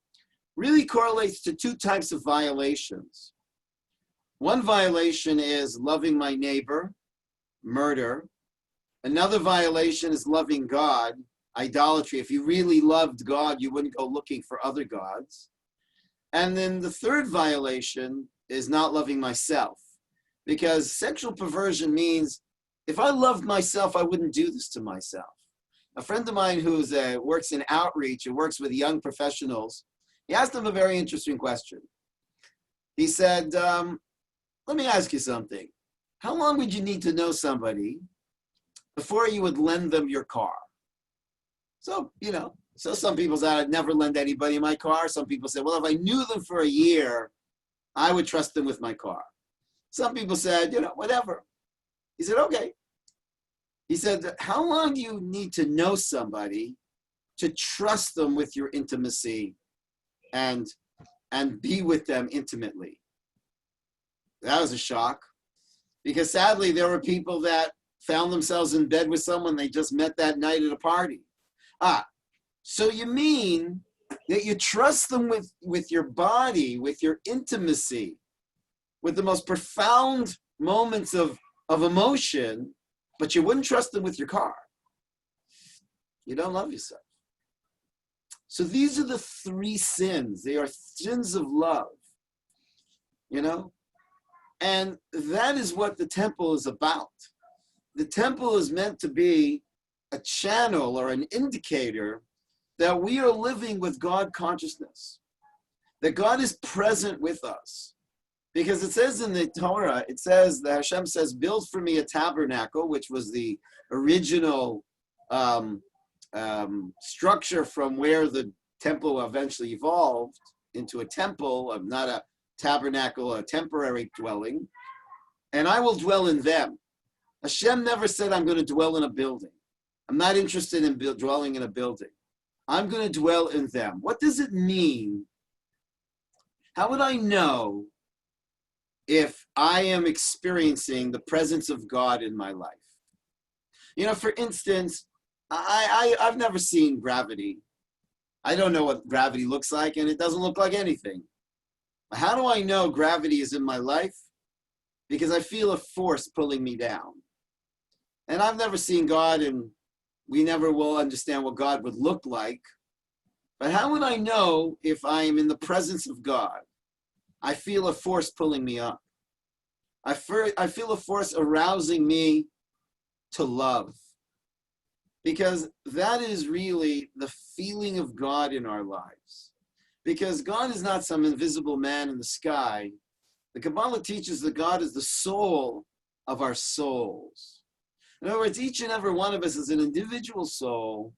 S3: really correlates to two types of violations. One violation is loving my neighbor, murder. Another violation is loving God, idolatry. If you really loved God, you wouldn't go looking for other gods. And then the third violation is not loving myself, because sexual perversion means if I loved myself, I wouldn't do this to myself. A friend of mine who works in outreach and works with young professionals, he asked them a very interesting question. He said, let me ask you something. How long would you need to know somebody before you would lend them your car? So some people said, I'd never lend anybody my car. Some people said, well, if I knew them for a year, I would trust them with my car. Some people said, whatever. He said, okay. He said, how long do you need to know somebody to trust them with your intimacy and be with them intimately? That was a shock, because sadly, there were people that found themselves in bed with someone they just met that night at a party. So you mean that you trust them with your body, with your intimacy, with the most profound moments of emotion, but you wouldn't trust them with your car. You don't love yourself. So these are the three sins. They are sins of love, and that is what the temple is about. The temple is meant to be a channel or an indicator that we are living with God consciousness, that God is present with us. Because it says in the Torah, it says that Hashem says, build for me a tabernacle, which was the original structure from where the temple eventually evolved into a temple, of not a tabernacle, a temporary dwelling, and I will dwell in them. Hashem never said, I'm going to dwell in a building. I'm not interested in dwelling in a building. I'm going to dwell in them. What does it mean? How would I know if I am experiencing the presence of God in my life? For instance, I've never seen gravity. I don't know what gravity looks like, and it doesn't look like anything. How do I know gravity is in my life? Because I feel a force pulling me down. And I've never seen God, and we never will understand what God would look like. But how would I know if I am in the presence of God? I feel a force pulling me up. I feel a force arousing me to love. Because that is really the feeling of God in our lives. Because God is not some invisible man in the sky. The Kabbalah teaches that God is the soul of our souls. In other words, each and every one of us is an individual soul,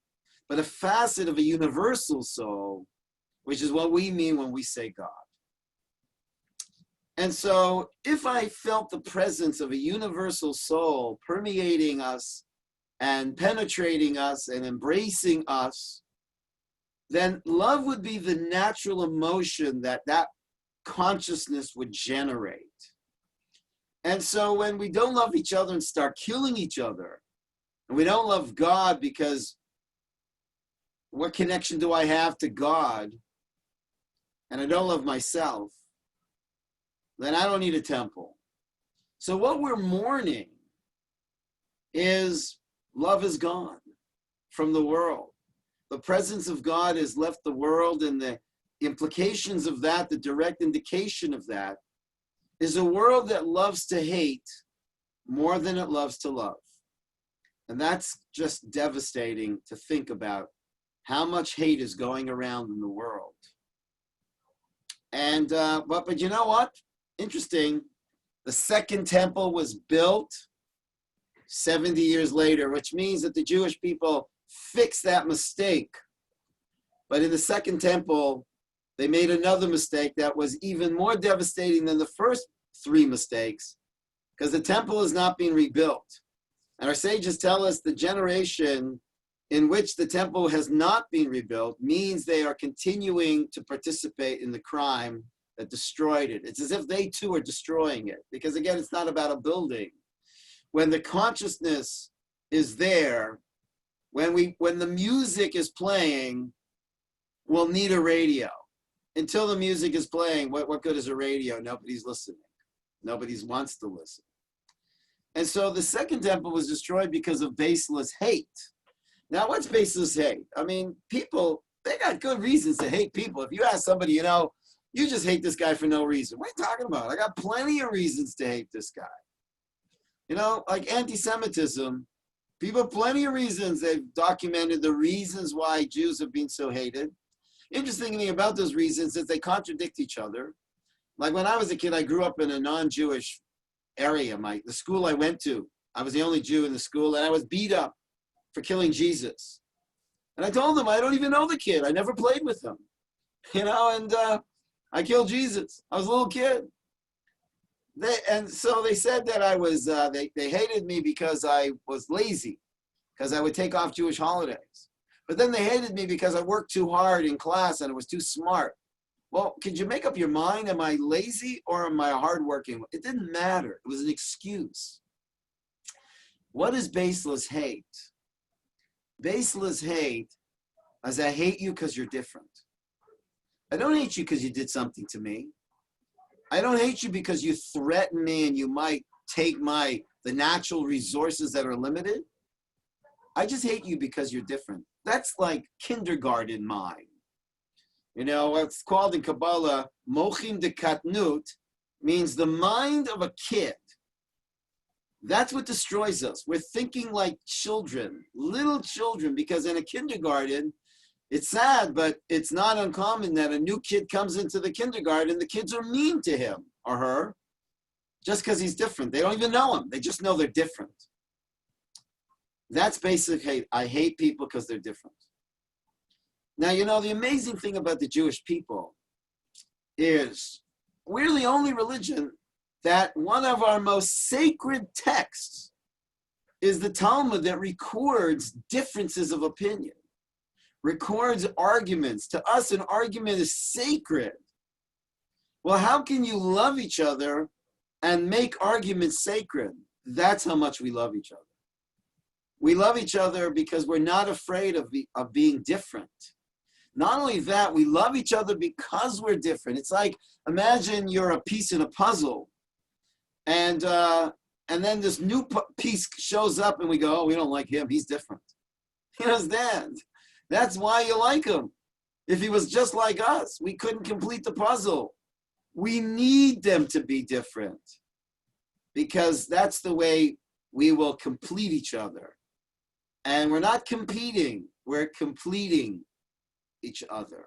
S3: but a facet of a universal soul, which is what we mean when we say God. And so if I felt the presence of a universal soul permeating us and penetrating us and embracing us, then love would be the natural emotion that consciousness would generate. And so when we don't love each other and start killing each other, and we don't love God because what connection do I have to God, and I don't love myself, then I don't need a temple. So what we're mourning is love is gone from the world. The presence of God has left the world, and the implications of that, the direct indication of that, is a world that loves to hate more than it loves to love. And that's just devastating to think about how much hate is going around in the world. And but you know what? Interesting. The second temple was built 70 years later, which means that the Jewish people fixed that mistake. But in the second temple, they made another mistake that was even more devastating than the first three mistakes, because the temple is not being rebuilt. And our sages tell us the generation in which the temple has not been rebuilt means they are continuing to participate in the crime that destroyed it. It's as if they too are destroying it, because again, it's not about a building. When the consciousness is there, when the music is playing, we'll need a radio. Until the music is playing, what good is a radio? Nobody's listening. Nobody wants to listen. And so the second temple was destroyed because of baseless hate. Now, what's baseless hate? I mean, people, they got good reasons to hate people. If you ask somebody, you just hate this guy for no reason. What are you talking about? I got plenty of reasons to hate this guy. Like anti-Semitism, people have plenty of reasons. They've documented the reasons why Jews have been so hated. Interesting thing about those reasons is they contradict each other. Like when I was a kid, I grew up in a non-Jewish area. The school I went to, I was the only Jew in the school, and I was beat up for killing Jesus. And I told them I don't even know the kid. I never played with him. And I killed Jesus. I was a little kid. And so they said that I was, they hated me because I was lazy, because I would take off Jewish holidays. But then they hated me because I worked too hard in class and I was too smart. Well, could you make up your mind? Am I lazy or am I hardworking? It didn't matter. It was an excuse. What is baseless hate? Baseless hate is I hate you because you're different. I don't hate you because you did something to me. I don't hate you because you threaten me and you might take the natural resources that are limited. I just hate you because you're different. That's like kindergarten mind. What's called in Kabbalah, mochim de katnut, means the mind of a kid. That's what destroys us. We're thinking like children, little children, because in a kindergarten, it's sad, but it's not uncommon that a new kid comes into the kindergarten, the kids are mean to him or her just because he's different. They don't even know him. They just know they're different. That's basic hate. I hate people because they're different. Now, the amazing thing about the Jewish people is we're the only religion that one of our most sacred texts is the Talmud that records differences of opinion, records arguments. To us, an argument is sacred. Well, how can you love each other and make arguments sacred? That's how much we love each other. We love each other because we're not afraid of being different. Not only that, we love each other because we're different. It's like, imagine you're a piece in a puzzle, and then this new piece shows up, and we go, oh, we don't like him. He's different. You understand? That's why you like him. If he was just like us, we couldn't complete the puzzle. We need them to be different. because that's the way we will complete each other. And we're not competing, we're completing each other.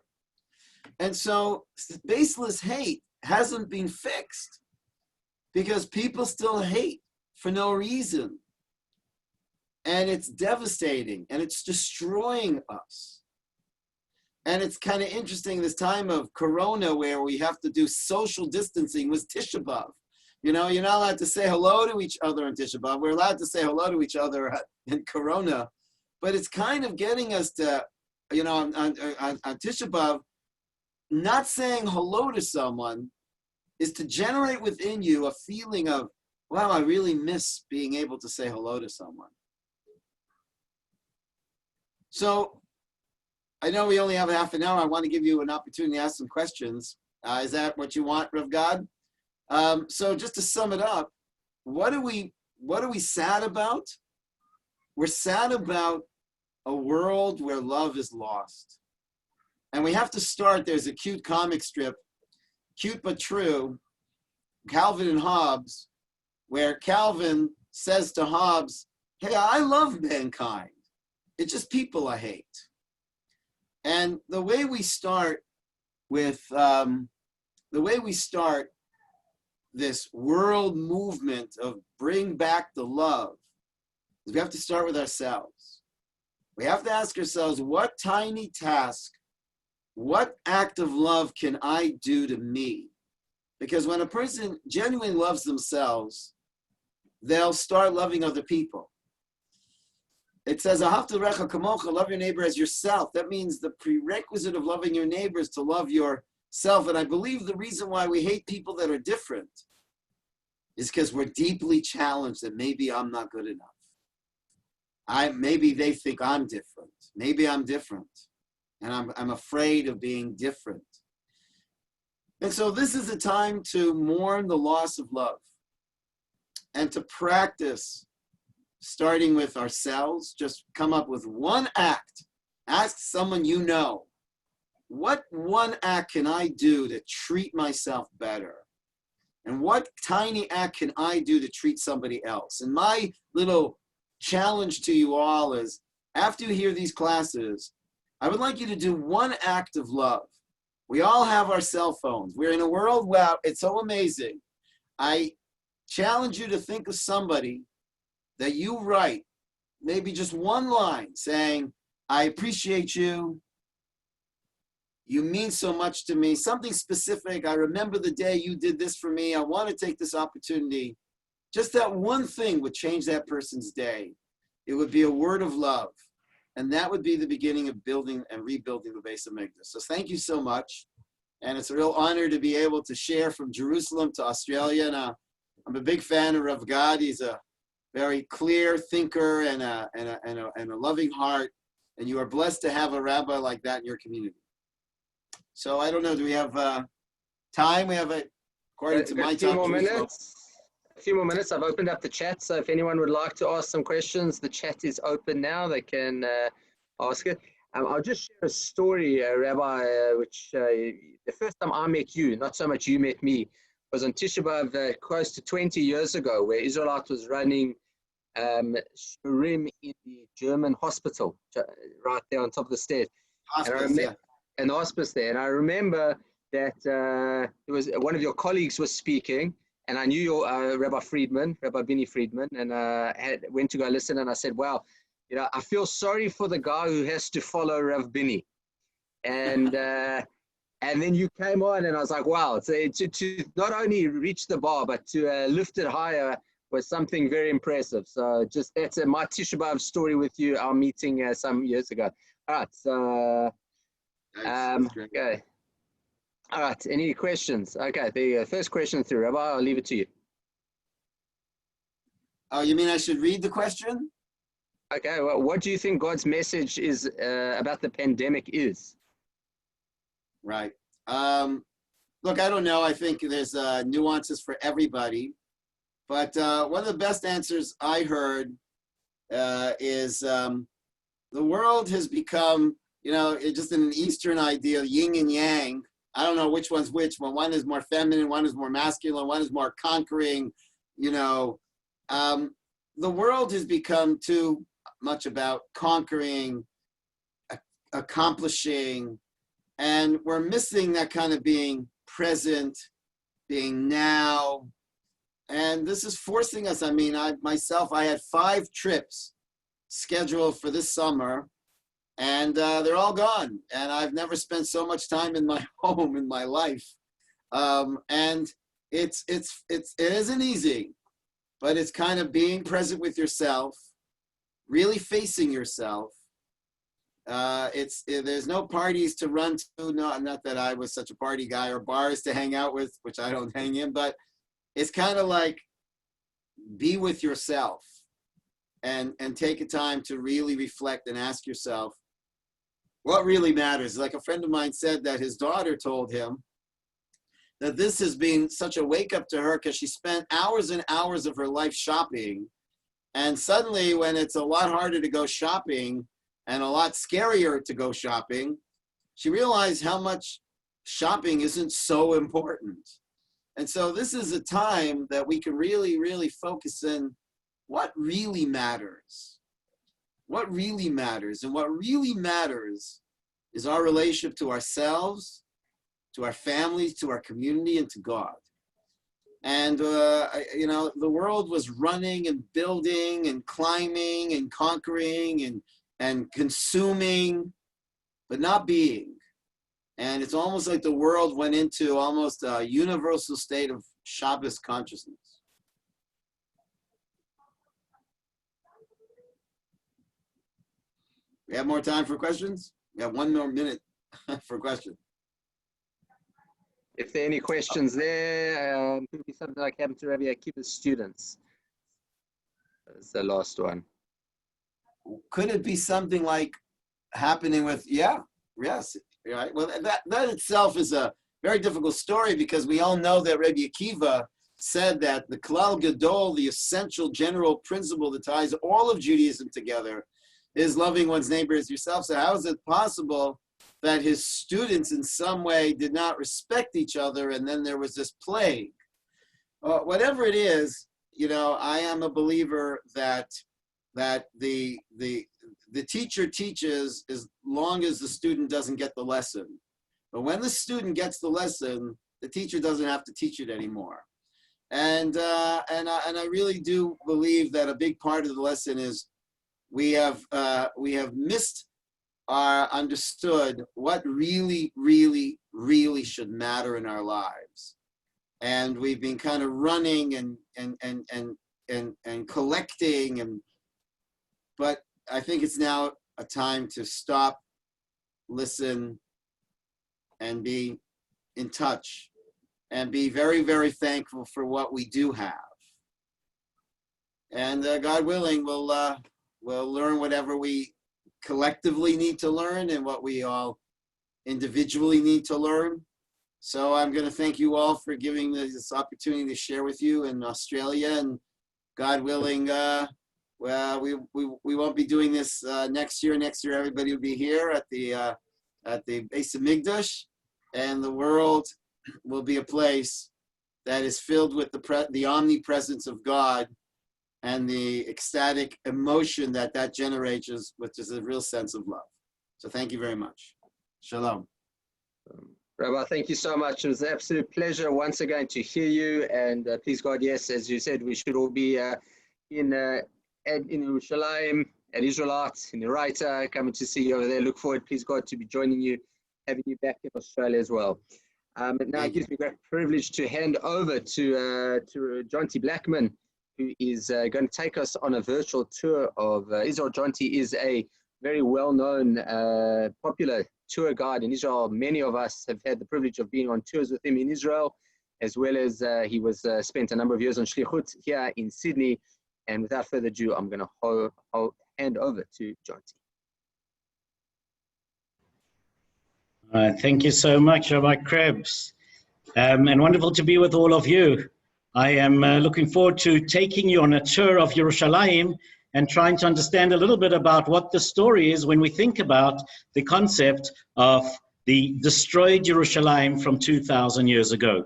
S3: And so baseless hate hasn't been fixed because people still hate for no reason. And it's devastating and it's destroying us. And it's kind of interesting, this time of Corona where we have to do social distancing was Tisha B'Av. You know, you're not allowed to say hello to each other in Tisha B'Av. We're allowed to say hello to each other in Corona. But it's kind of getting us to, you know, on Tisha B'Av, not saying hello to someone is to generate within you a feeling of, wow, I really miss being able to say hello to someone. So I know we only have half an hour. I want to give you an opportunity to ask some questions. Is that what you want, Rav God? So just to sum it up, what are we sad about? We're sad about a world where love is lost. And we have to start, there's a cute comic strip, cute but true, Calvin and Hobbes, where Calvin says to Hobbes, hey, I love mankind. It's just people I hate. And the way we start with, this world movement of bring back the love, is we have to start with ourselves. We have to ask ourselves, what tiny task, what act of love can I do to me? Because when a person genuinely loves themselves, they'll start loving other people. It says, "Ahavta l'recha kamocha," love your neighbor as yourself. That means the prerequisite of loving your neighbor is to love yourself. And I believe the reason why we hate people that are different is because we're deeply challenged that maybe I'm not good enough. Maybe they think I'm different. Maybe I'm different. And I'm afraid of being different. And so this is a time to mourn the loss of love and to practice, starting with ourselves. Just come up with one act. Ask someone you know, what one act can I do to treat myself better? And what tiny act can I do to treat somebody else? And my little challenge to you all is, after you hear these classes, I would like you to do one act of love. We all have our cell phones. We're in a world where it's so amazing. I challenge you to think of somebody that you write, maybe just one line saying, I appreciate you. You mean so much to me. Something specific. I remember the day you did this for me. I want to take this opportunity. Just that one thing would change that person's day. It would be a word of love. And that would be the beginning of building and rebuilding the base of Mikdash. So thank you so much. And it's a real honor to be able to share from Jerusalem to Australia. And I'm a big fan of Rav God. He's a very clear thinker and a loving heart. And you are blessed to have a rabbi like that in your community. So I don't know, do we have time? We have, according to my time.
S2: A few more minutes. I've opened up the chat, so if anyone would like to ask some questions, the chat is open now. They can ask it. I'll just share a story, Rabbi, which the first time I met you, not so much you met me, was on Tisha B'Av close to 20 years ago, where Israelite was running Shurim in the German hospital, right there on top of the stairs. And the hospice there. And I remember that it was one of your colleagues was speaking, and I knew your Rabbi Friedman, Rabbi Benny Friedman, and went to go listen, and I said, wow, you know, I feel sorry for the guy who has to follow Rav Benny. And then you came on, and I was like, wow, to not only reach the bar, but to lift it higher was something very impressive. So just that's my Tisha B'Av story with you, our meeting some years ago. All right, so okay. All right, any questions? Okay, the first question through, Rabbi, I'll leave it to you.
S3: Oh, you mean I should read the question?
S2: Okay, well, what do you think God's message is about the pandemic is?
S3: Right. Look, I don't know. I think there's nuances for everybody. But one of the best answers I heard is the world has become, you know, just an Eastern idea, yin and yang. I don't know which one's which, but one is more feminine, one is more masculine, one is more conquering, you know, the world has become too much about conquering, accomplishing, and we're missing that kind of being present, being now. And this is forcing us. I mean, I had 5 trips scheduled for this summer, and they're all gone. And I've never spent so much time in my home in my life. And it isn't easy, but it's kind of being present with yourself, really facing yourself. There's no parties to run to, not that I was such a party guy, or bars to hang out with, which I don't hang in, but it's kind of like be with yourself and take a time to really reflect and ask yourself what really matters. Like a friend of mine said that his daughter told him that this has been such a wake up to her because she spent hours and hours of her life shopping. And suddenly when it's a lot harder to go shopping and a lot scarier to go shopping, she realized how much shopping isn't so important. And so this is a time that we can really, really focus in what really matters. What really matters. And what really matters is our relationship to ourselves, to our families, to our community, and to God. And, you know, the world was running and building and climbing and conquering and consuming, but not being. And it's almost like the world went into almost a universal state of Shabbos consciousness. We have more time for questions? We have 1 more minute for questions.
S2: If there are any questions there, could be something like happened to Rabbi Akiva's students. That's the last one.
S3: Could it be something like happening with, yes, right? Well, that itself is a very difficult story because we all know that Rabbi Akiva said that the Klal Gadol, the essential general principle that ties all of Judaism together, is loving one's neighbor as yourself. So how is it possible that his students in some way did not respect each other and then there was this plague? Whatever it is, you know, I am a believer that the teacher teaches as long as the student doesn't get the lesson. But when the student gets the lesson, the teacher doesn't have to teach it anymore. And I really do believe that a big part of the lesson is we have missed or understood what really, really, really should matter in our lives. And we've been kind of running and collecting, but I think it's now a time to stop, listen, and be in touch, and be very, very thankful for what we do have. And God willing, we'll learn whatever we collectively need to learn and what we all individually need to learn. So I'm going to thank you all for giving me this opportunity to share with you in Australia. And God willing, well, we won't be doing this next year. Next year, everybody will be here at the Beis Hamikdash, and the world will be a place that is filled with the omnipresence of God and the ecstatic emotion that generates, which is a real sense of love. So thank you very much. Shalom.
S2: Rabbi, thank you so much. It was an absolute pleasure once again to hear you. And please God, yes, as you said, we should all be in Yerushalayim, at Israelat, in the Writer, coming to see you over there. Look forward, please God, to be joining you, having you back in Australia as well. Now it gives me great privilege to hand over to John T. Blackman, who is going to take us on a virtual tour of Israel. John T. is a very well-known, popular tour guide in Israel. Many of us have had the privilege of being on tours with him in Israel, as well as he was spent a number of years on Shlichut here in Sydney. And without further ado, I'm going to hand over to John T.
S4: Thank you so much, Rabbi Krebs. And wonderful to be with all of you. I am looking forward to taking you on a tour of Yerushalayim and trying to understand a little bit about what the story is when we think about the concept of the destroyed Yerushalayim from 2,000 years ago.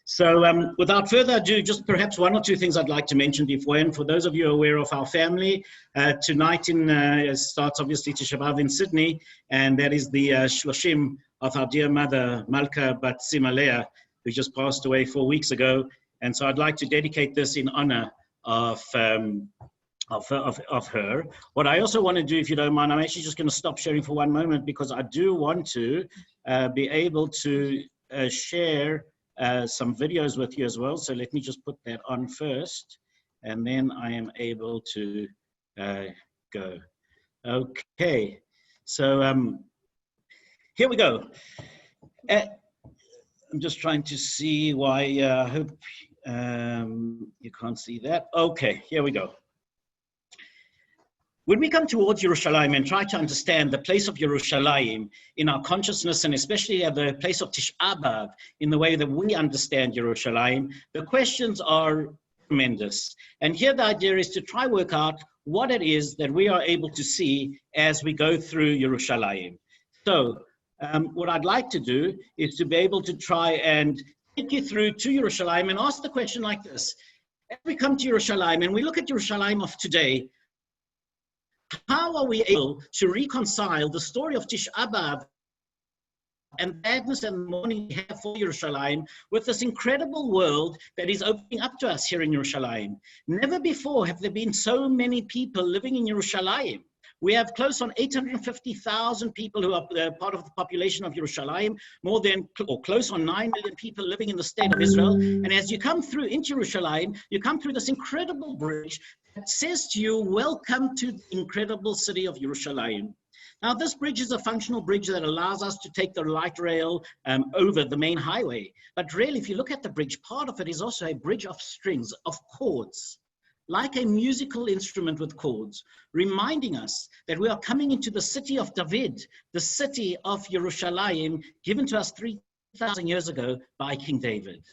S4: So without further ado, just perhaps one or two things I'd like to mention beforehand. For those of you aware of our family, tonight starts obviously Tisha B'Av in Sydney, and that is the Shloshim of our dear mother, Malka Bat Simalea, who just passed away 4 weeks ago. And so I'd like to dedicate this in honor of her. What I also want to do, if you don't mind, I'm actually just going to stop sharing for one moment, because I do want to be able to share some videos with you as well. So let me just put that on first, and then I am able to go. Okay, so here we go. I'm just trying to see why, I hope you can't see that. Okay, here we go. When we come towards Yerushalayim and try to understand the place of Yerushalayim in our consciousness, and especially at the place of Tisha B'Av, in the way that we understand Yerushalayim, the questions are tremendous. And here the idea is to try work out what it is that we are able to see as we go through Yerushalayim. So what I'd like to do is to be able to try and take you through to Yerushalayim and ask the question like this. As we come to Yerushalayim and we look at Yerushalayim of today, how are we able to reconcile the story of Tisha B'Av and badness and mourning we have for Yerushalayim with this incredible world that is opening up to us here in Yerushalayim? Never before have there been so many people living in Yerushalayim. We have close on 850,000 people who are part of the population of Yerushalayim, more than, or close on 9 million people living in the state of Israel. And as you come through into Yerushalayim, you come through this incredible bridge that says to you, welcome to the incredible city of Yerushalayim. Now, this bridge is a functional bridge that allows us to take the light rail over the main highway. But really, if you look at the bridge, part of it is also a bridge of strings, of chords, like a musical instrument with chords, reminding us that we are coming into the city of David, the city of Yerushalayim, given to us 3,000 years ago by King David.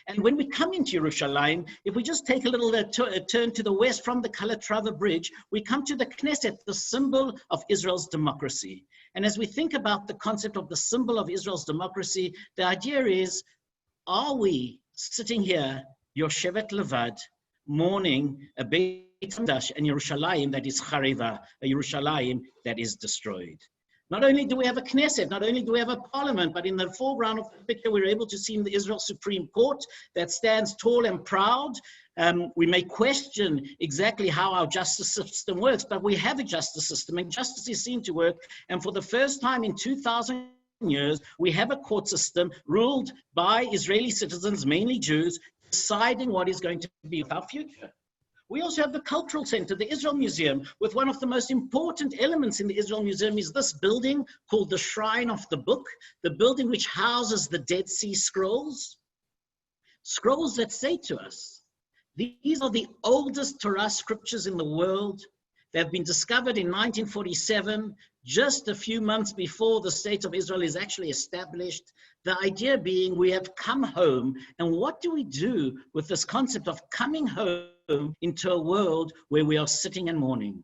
S4: And when we come into Yerushalayim, if we just take a little turn to the west from the Calatrava Bridge, we come to the Knesset, the symbol of Israel's democracy. And as we think about the concept of the symbol of Israel's democracy, the idea is, are we sitting here, Yoshevet Levad, mourning a Beit Hamikdash and Yerushalayim that is Chariva, a Yerushalayim that is destroyed? Not only do we have a Knesset, not only do we have a parliament, but in the foreground of the picture, we're able to see the Israel Supreme Court that stands tall and proud. We may question exactly how our justice system works, but we have a justice system, and justice is seen to work. And for the first time in 2,000 years, we have a court system ruled by Israeli citizens, mainly Jews, deciding what is going to be our future. We also have the cultural center, the Israel Museum, with one of the most important elements in the Israel Museum is this building called the Shrine of the Book, the building which houses the Dead Sea Scrolls. Scrolls that say to us, these are the oldest Torah scriptures in the world. They have been discovered in 1947, just a few months before the state of Israel is actually established. The idea being we have come home, and what do we do with this concept of coming home into a world where we are sitting and mourning?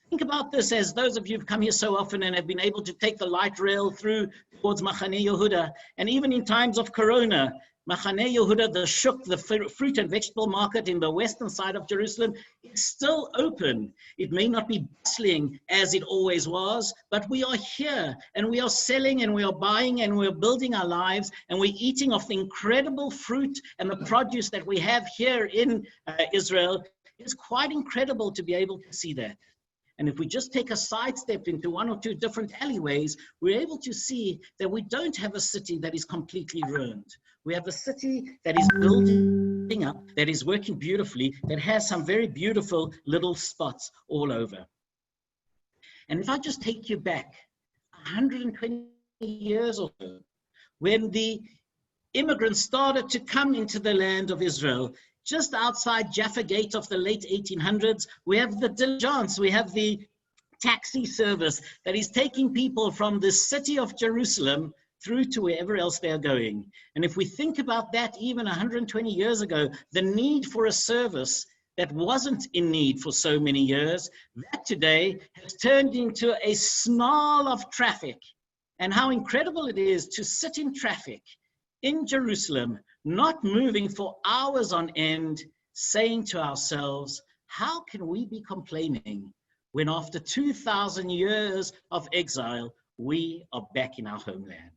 S4: Think about this as those of you who've come here so often and have been able to take the light rail through towards Machane Yehuda, and even in times of Corona, Machane Yehuda, the shuk, the fruit and vegetable market in the western side of Jerusalem, is still open. It may not be bustling as it always was, but we are here and we are selling and we are buying and we are building our lives and we're eating of the incredible fruit and the produce that we have here in Israel. It's quite incredible to be able to see that. And if we just take a sidestep into one or two different alleyways, we're able to see that we don't have a city that is completely ruined. We have a city that is building up, that is working beautifully, that has some very beautiful little spots all over. And if I just take you back 120 years or so, when the immigrants started to come into the land of Israel, just outside Jaffa Gate of the late 1800s, we have the diligence, we have the taxi service that is taking people from the city of Jerusalem through to wherever else they're going. And if we think about that even 120 years ago, the need for a service that wasn't in need for so many years, that today has turned into a snarl of traffic. And how incredible it is to sit in traffic in Jerusalem, not moving for hours on end, saying to ourselves, how can we be complaining when after 2,000 years of exile, we are back in our homeland?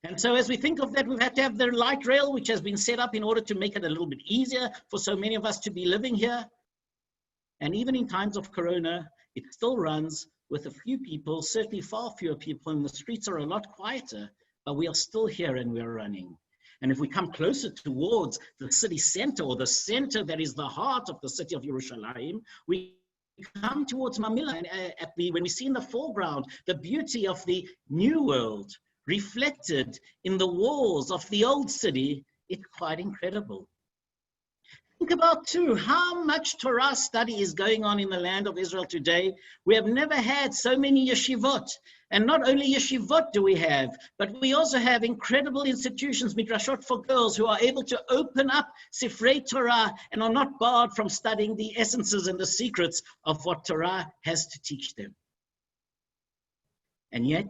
S4: And so as we think of that, we've had to have the light rail, which has been set up in order to make it a little bit easier for so many of us to be living here. And even in times of Corona, it still runs with a few people, certainly far fewer people, and the streets are a lot quieter, but we are still here and we are running. And if we come closer towards the city center, or the center that is the heart of the city of Yerushalayim, we come towards Mamilla, and when we see in the foreground the beauty of the new world reflected in the walls of the old city, it's quite incredible. Think about too how much Torah study is going on in the land of Israel today. We have never had so many yeshivot. And not only yeshivot do we have, but we also have incredible institutions, midrashot for girls, who are able to open up Sifrei Torah and are not barred from studying the essences and the secrets of what Torah has to teach them. And yet,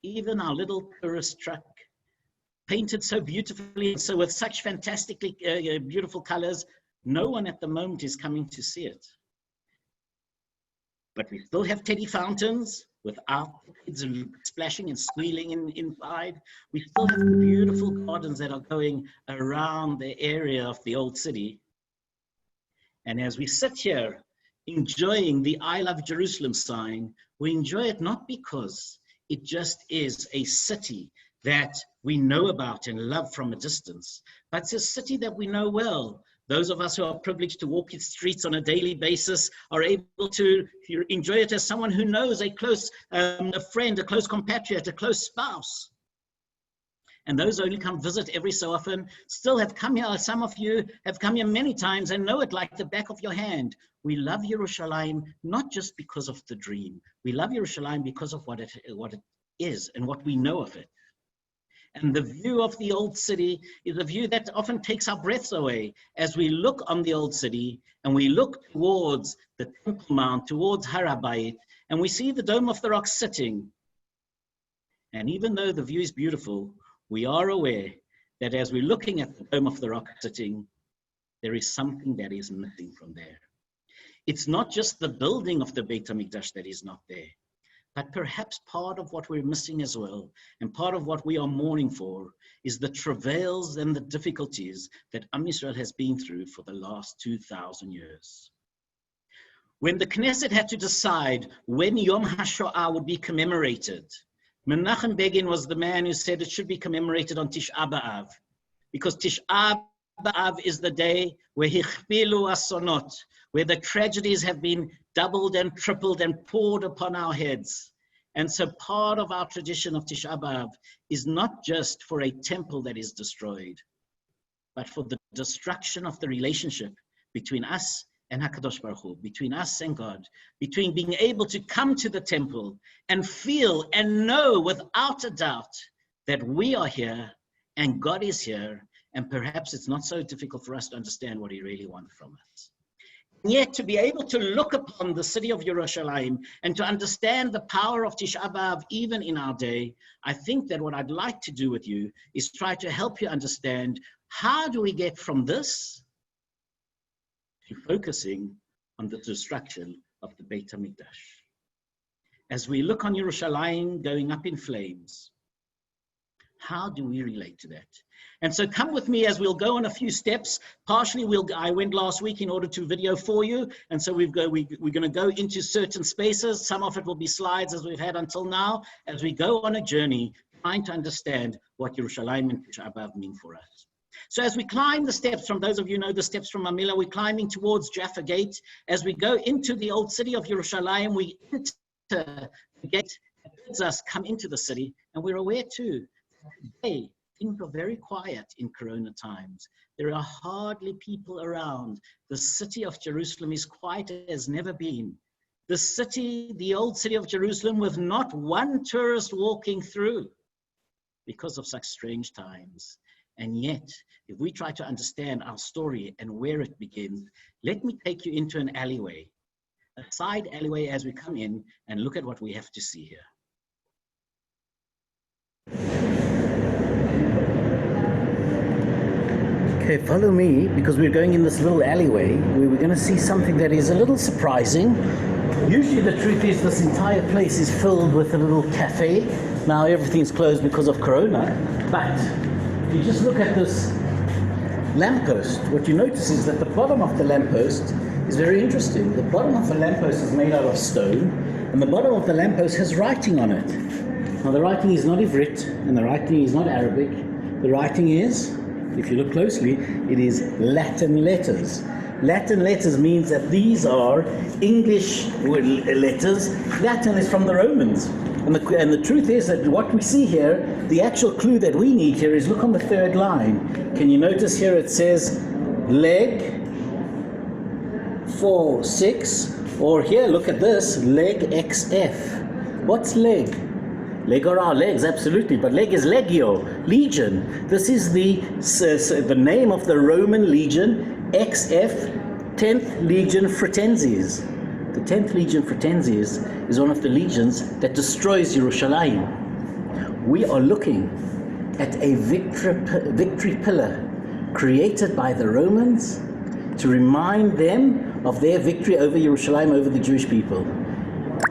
S4: even our little tourist truck, painted so beautifully and so with such fantastically beautiful colors, no one at the moment is coming to see it. But we still have teddy fountains with our kids splashing and squealing inside. We still have the beautiful gardens that are going around the area of the old city. And as we sit here enjoying the I Love Jerusalem sign, we enjoy it not because it just is a city that we know about and love from a distance, but it's a city that we know well. Those of us who are privileged to walk its streets on a daily basis are able to enjoy it as someone who knows a close a friend, a close compatriot, a close spouse. And those who only come visit every so often still have come here. Some of you have come here many times and know it like the back of your hand. We love Yerushalayim not just because of the dream. We love Yerushalayim because of what it is and what we know of it. And the view of the old city is a view that often takes our breaths away as we look on the old city and we look towards the Temple Mount, towards Har HaBayit, and we see the Dome of the Rock sitting. And even though the view is beautiful, we are aware that as we're looking at the Dome of the Rock sitting, there is something that is missing from there. It's not just the building of the Beit HaMikdash that is not there, but perhaps part of what we're missing as well, and part of what we are mourning for, is the travails and the difficulties that Am Yisrael has been through for the last 2,000 years. When the Knesset had to decide when Yom HaShoah would be commemorated, Menachem Begin was the man who said it should be commemorated on Tisha B'Av, because Tisha B'Av is the day where Hichpilu Asonot, where the tragedies have been doubled and tripled and poured upon our heads. And so part of our tradition of Tisha B'Av is not just for a temple that is destroyed, but for the destruction of the relationship between us and HaKadosh Baruch Hu, between us and God, between being able to come to the temple and feel and know without a doubt that we are here and God is here, and perhaps it's not so difficult for us to understand what He really wants from us. Yet to be able to look upon the city of Yerushalayim and to understand the power of Tisha B'Av even in our day, I think that what I'd like to do with you is try to help you understand how do we get from this to focusing on the destruction of the Beit HaMikdash. As we look on Yerushalayim going up in flames, how do we relate to that? And so come with me as we'll go on a few steps. Partially, I went last week in order to video for you. And so we're going to go into certain spaces. Some of it will be slides as we've had until now, as we go on a journey trying to understand what Yerushalayim and Tisha B'Av mean for us. So as we climb the steps, from those of you who know the steps from Mamilla, we're climbing towards Jaffa Gate. As we go into the old city of Yerushalayim, we enter the gate that bids us come into the city. And we're aware too, today, things are very quiet in Corona times. There are hardly people around. The city of Jerusalem is quiet as never been. The city, the old city of Jerusalem, with not one tourist walking through because of such strange times. And yet, if we try to understand our story and where it begins, let me take you into an alleyway, a side alleyway as we come in and look at what we have to see here.
S5: Okay, follow me, because we're going in this little alleyway where we're going to see something that is a little surprising. Usually the truth is this entire place is filled with a little cafe. Now everything's closed because of Corona, but if you just look at this lamppost, what you notice is that the bottom of the lamppost is very interesting. The bottom of the lamppost is made out of stone, and the bottom of the lamppost has writing on it. Now the writing is not Ivrit, and the writing is not Arabic. The writing is, if you look closely, it is Latin letters. Latin letters means that these are English letters. Latin is from the Romans. And the truth is that what we see here, the actual clue that we need here is, look on the third line. Can you notice here it says leg 4-6, or here, look at this, leg XF. What's leg? Leg are our legs, absolutely, but leg is legio, legion. This is the name of the Roman legion, XF, 10th Legion Fratensis. The 10th Legion Fratensis is one of the legions that destroys Jerusalem. We are looking at a victory pillar created by the Romans to remind them of their victory over Jerusalem, over the Jewish people.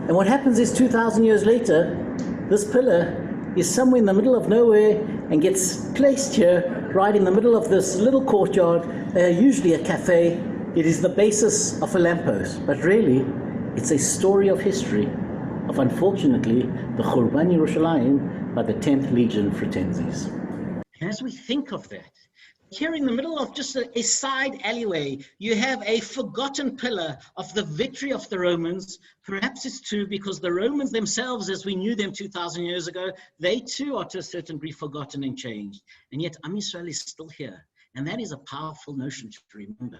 S5: And what happens is 2,000 years later, this pillar is somewhere in the middle of nowhere and gets placed here, right in the middle of this little courtyard, usually a cafe. It is the basis of a lamppost, but really, it's a story of history of, unfortunately, the Churban Yerushalayim by the 10th Legion Fratensis.
S4: As we think of that, here in the middle of just a side alleyway, you have a forgotten pillar of the victory of the Romans. Perhaps it's true because the Romans themselves, as we knew them 2,000 years ago, they too are to a certain degree forgotten and changed. And yet Am Yisrael is still here. And that is a powerful notion to remember.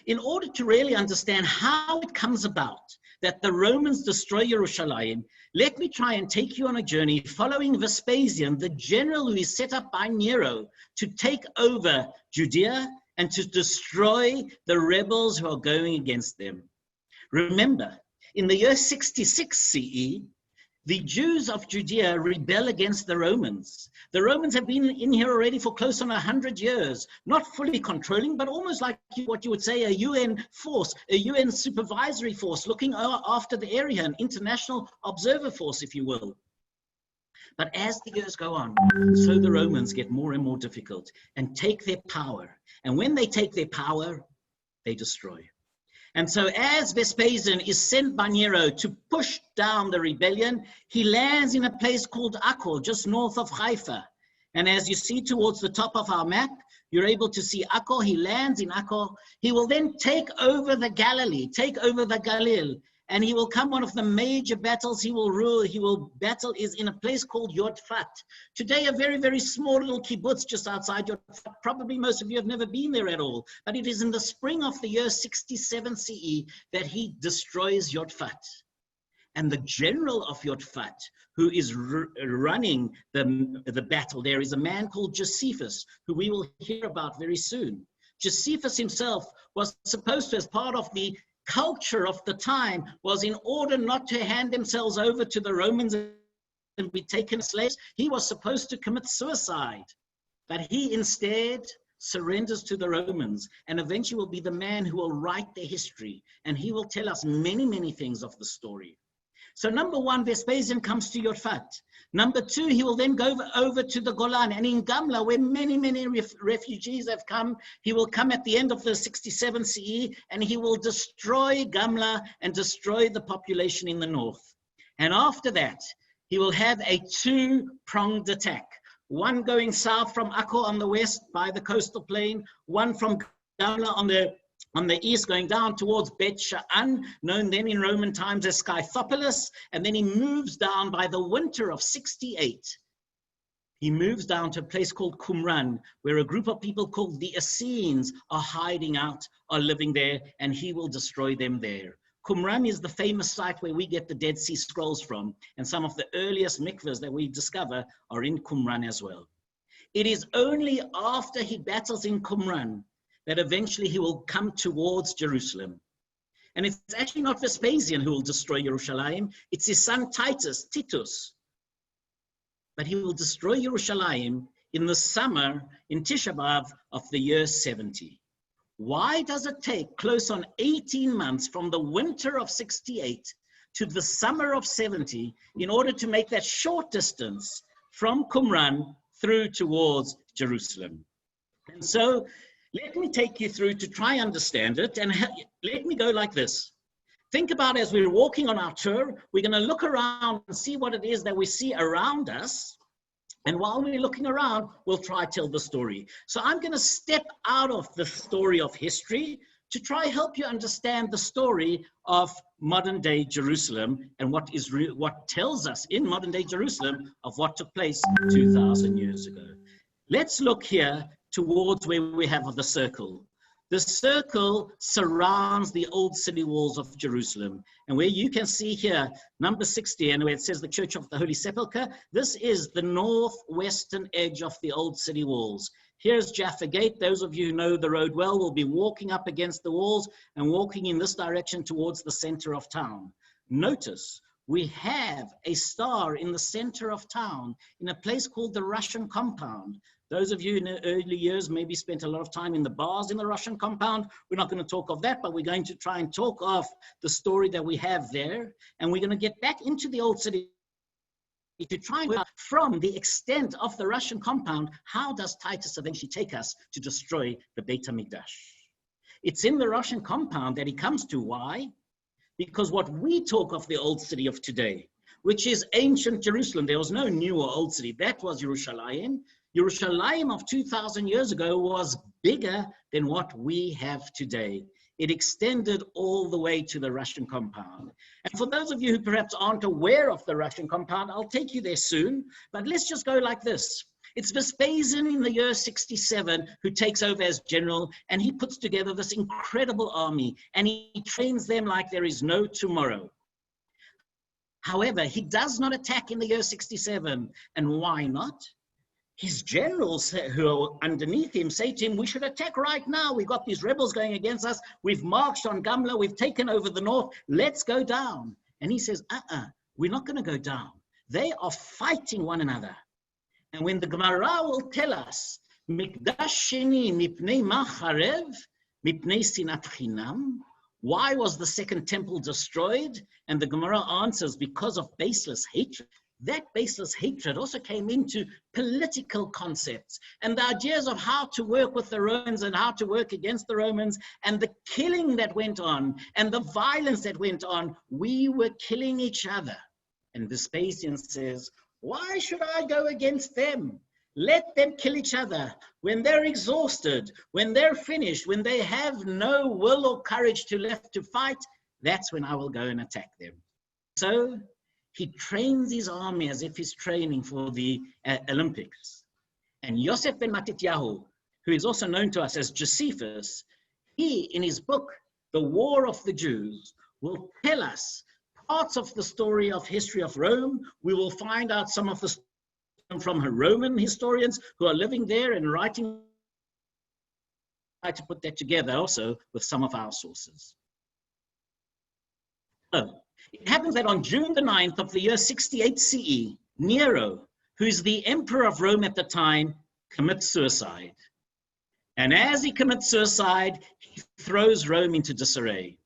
S4: In order to really understand how it comes about that the Romans destroy Jerusalem, let me try and take you on a journey following Vespasian, the general who is set up by Nero to take over Judea and to destroy the rebels who are going against them. Remember, in the year 66 CE, the Jews of Judea rebel against the Romans. The Romans have been in here already for close on 100 years, not fully controlling, but almost like what you would say a UN force, a UN supervisory force, looking after the area, an international observer force, if you will. But as the years go on, so the Romans get more and more difficult and take their power. And when they take their power, they destroy. And so as Vespasian is sent by Nero to push down the rebellion, he lands in a place called Akko, just north of Haifa. And as you see towards the top of our map, you're able to see Akko. He lands in Akko. He will then take over the Galilee, take over the Galil, and he will come one of the major battles he will rule. He will battle is in a place called Yodfat. Today, a very, very small little kibbutz just outside Yodfat. Probably most of you have never been there at all. But it is in the spring of the year 67 CE that he destroys Yodfat. And the general of Yodfat, who is running the battle there, is a man called Josephus, who we will hear about very soon. Josephus himself was supposed to, as part of the culture of the time, was in order not to hand themselves over to the Romans and be taken as slaves, he was supposed to commit suicide. But he instead surrenders to the Romans and eventually will be the man who will write their history. And he will tell us many, many things of the story. So number one, Vespasian comes to Yodfat. Number two, he will then go over to the Golan. And in Gamla, where many, many refugees have come, he will come at the end of the 67 CE and he will destroy Gamla and destroy the population in the north. And after that, he will have a two-pronged attack. One going south from Akko on the west by the coastal plain, one from Gamla on the east, going down towards Bet Sha'an, known then in Roman times as Scythopolis, and then he moves down by the winter of 68. He moves down to a place called Qumran, where a group of people called the Essenes are hiding out, are living there, and he will destroy them there. Qumran is the famous site where we get the Dead Sea Scrolls from, and some of the earliest mikvahs that we discover are in Qumran as well. It is only after he battles in Qumran that eventually he will come towards Jerusalem. And it's actually not Vespasian who will destroy Jerusalem, it's his son Titus. But he will destroy Jerusalem in the summer in Tisha B'Av of the year 70. Why does it take close on 18 months from the winter of 68 to the summer of 70 in order to make that short distance from Qumran through towards Jerusalem? And so let me take you through to try understand it, and let me go like this. Think about as we're walking on our tour, we're going to look around and see what it is that we see around us. And while we're looking around, we'll try to tell the story. So I'm going to step out of the story of history to try help you understand the story of modern day Jerusalem and what tells us in modern day Jerusalem of what took place 2,000 years ago. Let's look here towards where we have the circle. The circle surrounds the old city walls of Jerusalem. And where you can see here, number 60, and where it says the Church of the Holy Sepulchre, this is the northwestern edge of the old city walls. Here's Jaffa Gate. Those of you who know the road well will be walking up against the walls and walking in this direction towards the center of town. Notice we have a star in the center of town in a place called the Russian compound. Those of you in the early years maybe spent a lot of time in the bars in the Russian compound. We're not going to talk of that, but we're going to try and talk of the story that we have there. And we're going to get back into the old city to try and work out from the extent of the Russian compound, how does Titus eventually take us to destroy the Beit HaMikdash? It's in the Russian compound that he comes to. Why? Because what we talk of the old city of today, which is ancient Jerusalem, there was no new or old city. That was Yerushalayim. Yerushalayim of 2,000 years ago was bigger than what we have today. It extended all the way to the Russian compound. And for those of you who perhaps aren't aware of the Russian compound, I'll take you there soon, but let's just go like this. It's Vespasian in the year 67 who takes over as general, and he puts together this incredible army, and he trains them like there is no tomorrow. However, he does not attack in the year 67. And why not? His generals who are underneath him say to him, we should attack right now. We've got these rebels going against us. We've marched on Gamla. We've taken over the north. Let's go down. And he says, we're not going to go down. They are fighting one another. And when the Gemara will tell us, Mikdash Sheni mipnei ma charev, mipnei sinat chinam, why was the second temple destroyed? And the Gemara answers, because of baseless hatred. That baseless hatred also came into political concepts and the ideas of how to work with the Romans and how to work against the Romans, and the killing that went on and the violence that went on. We were killing each other. And Vespasian says, why should I go against them? Let them kill each other. When they're exhausted, when they're finished, when they have no will or courage left to fight, that's when I will go and attack them. So he trains his army as if he's training for the Olympics. And Yosef ben Matityahu, who is also known to us as Josephus, he, in his book, The War of the Jews, will tell us parts of the story of history of Rome. We will find out some of the from Roman historians who are living there and writing. Try to put that together also with some of our sources. So, it happens that on June the 9th of the year 68 CE, Nero, who is the emperor of Rome at the time, commits suicide. And as he commits suicide, he throws Rome into disarray.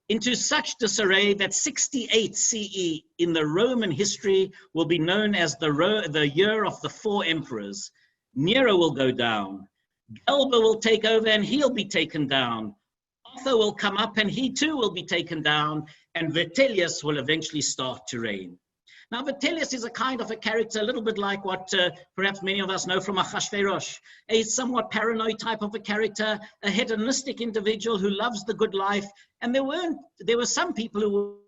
S4: Into such disarray that 68 CE in the Roman history will be known as the year of the four emperors. Nero will go down. Galba will take over and he'll be taken down. Arthur will come up and he too will be taken down. And Vitellius will eventually start to reign. Now, Vitellius is a kind of a character, a little bit like what perhaps many of us know from Achashverosh, a somewhat paranoid type of a character, a hedonistic individual who loves the good life. And there were some people who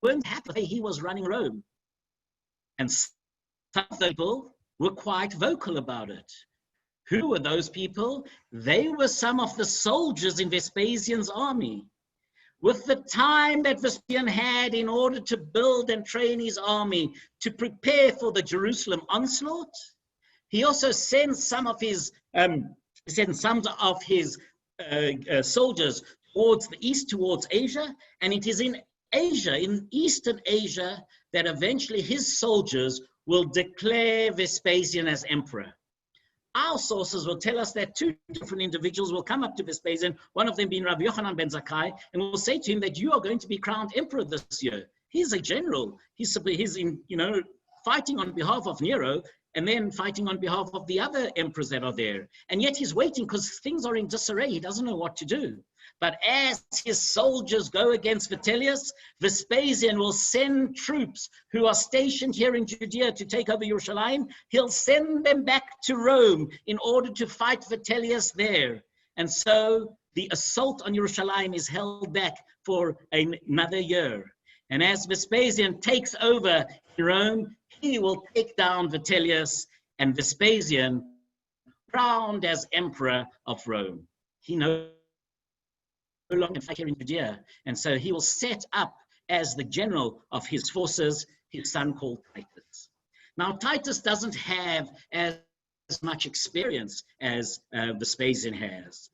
S4: weren't happy the way he was running Rome. And some people were quite vocal about it. Who were those people? They were some of the soldiers in Vespasian's army. With the time that Vespasian had in order to build and train his army to prepare for the Jerusalem onslaught, he also sends some of his soldiers towards the east, towards Asia, and it is in Asia, in Eastern Asia, that eventually his soldiers will declare Vespasian as emperor. Our sources will tell us that two different individuals will come up to Vespasian, one of them being Rabbi Yochanan ben Zakkai, and will say to him that you are going to be crowned emperor this year. He's a general. He's in, fighting on behalf of Nero and then fighting on behalf of the other emperors that are there. And yet he's waiting because things are in disarray. He doesn't know what to do. But as his soldiers go against Vitellius, Vespasian will send troops who are stationed here in Judea to take over Jerusalem. He'll send them back to Rome in order to fight Vitellius there. And so the assault on Jerusalem is held back for another year. And as Vespasian takes over in Rome, he will take down Vitellius, and Vespasian crowned as emperor of Rome. He knows no longer fight here in Judea. And so he will set up as the general of his forces, his son called Titus. Now, Titus doesn't have as much experience as Vespasian has.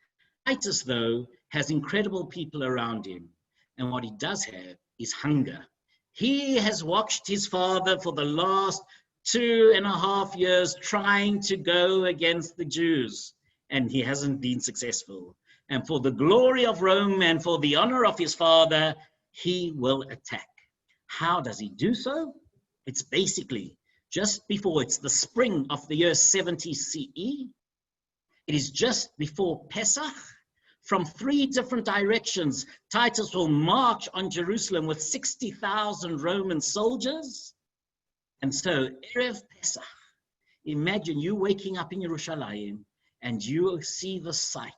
S4: Titus, though, has incredible people around him. And what he does have is hunger. He has watched his father for the last 2.5 years trying to go against the Jews, and he hasn't been successful. And for the glory of Rome and for the honor of his father, he will attack. How does he do so? It's basically just before, it's the spring of the year 70 CE. It is just before Pesach. From 3 different directions, Titus will march on Jerusalem with 60,000 Roman soldiers. And so, Erev Pesach, imagine you waking up in Jerusalem and you see the sight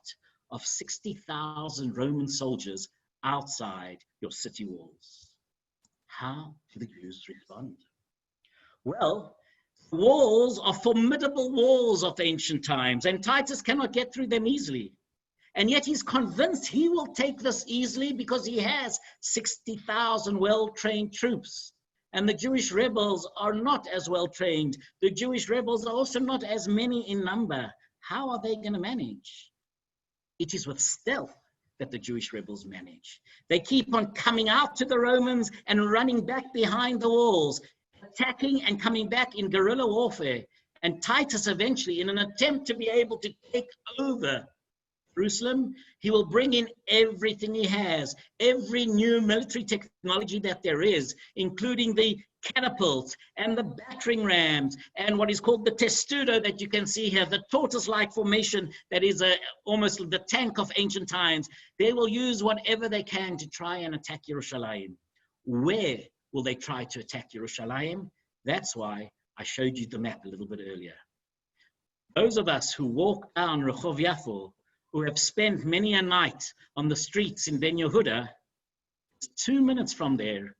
S4: of 60,000 Roman soldiers outside your city walls. How do the Jews respond? Well, walls are formidable walls of ancient times, and Titus cannot get through them easily. And yet he's convinced he will take this easily because he has 60,000 well-trained troops. And the Jewish rebels are not as well-trained. The Jewish rebels are also not as many in number. How are they going to manage? It is with stealth that the Jewish rebels manage. They keep on coming out to the Romans and running back behind the walls, attacking and coming back in guerrilla warfare. And Titus eventually, in an attempt to be able to take over Jerusalem, he will bring in everything he has, every new military technology that there is, including the catapults and the battering rams and what is called the testudo that you can see here, the tortoise-like formation that is almost the tank of ancient times. They will use whatever they can to try and attack Jerusalem. Where will they try to attack Jerusalem? That's why I showed you the map a little bit earlier. Those of us who walk down Rehov Yafo, who have spent many a night on the streets in Ben Yehuda, 2 minutes from there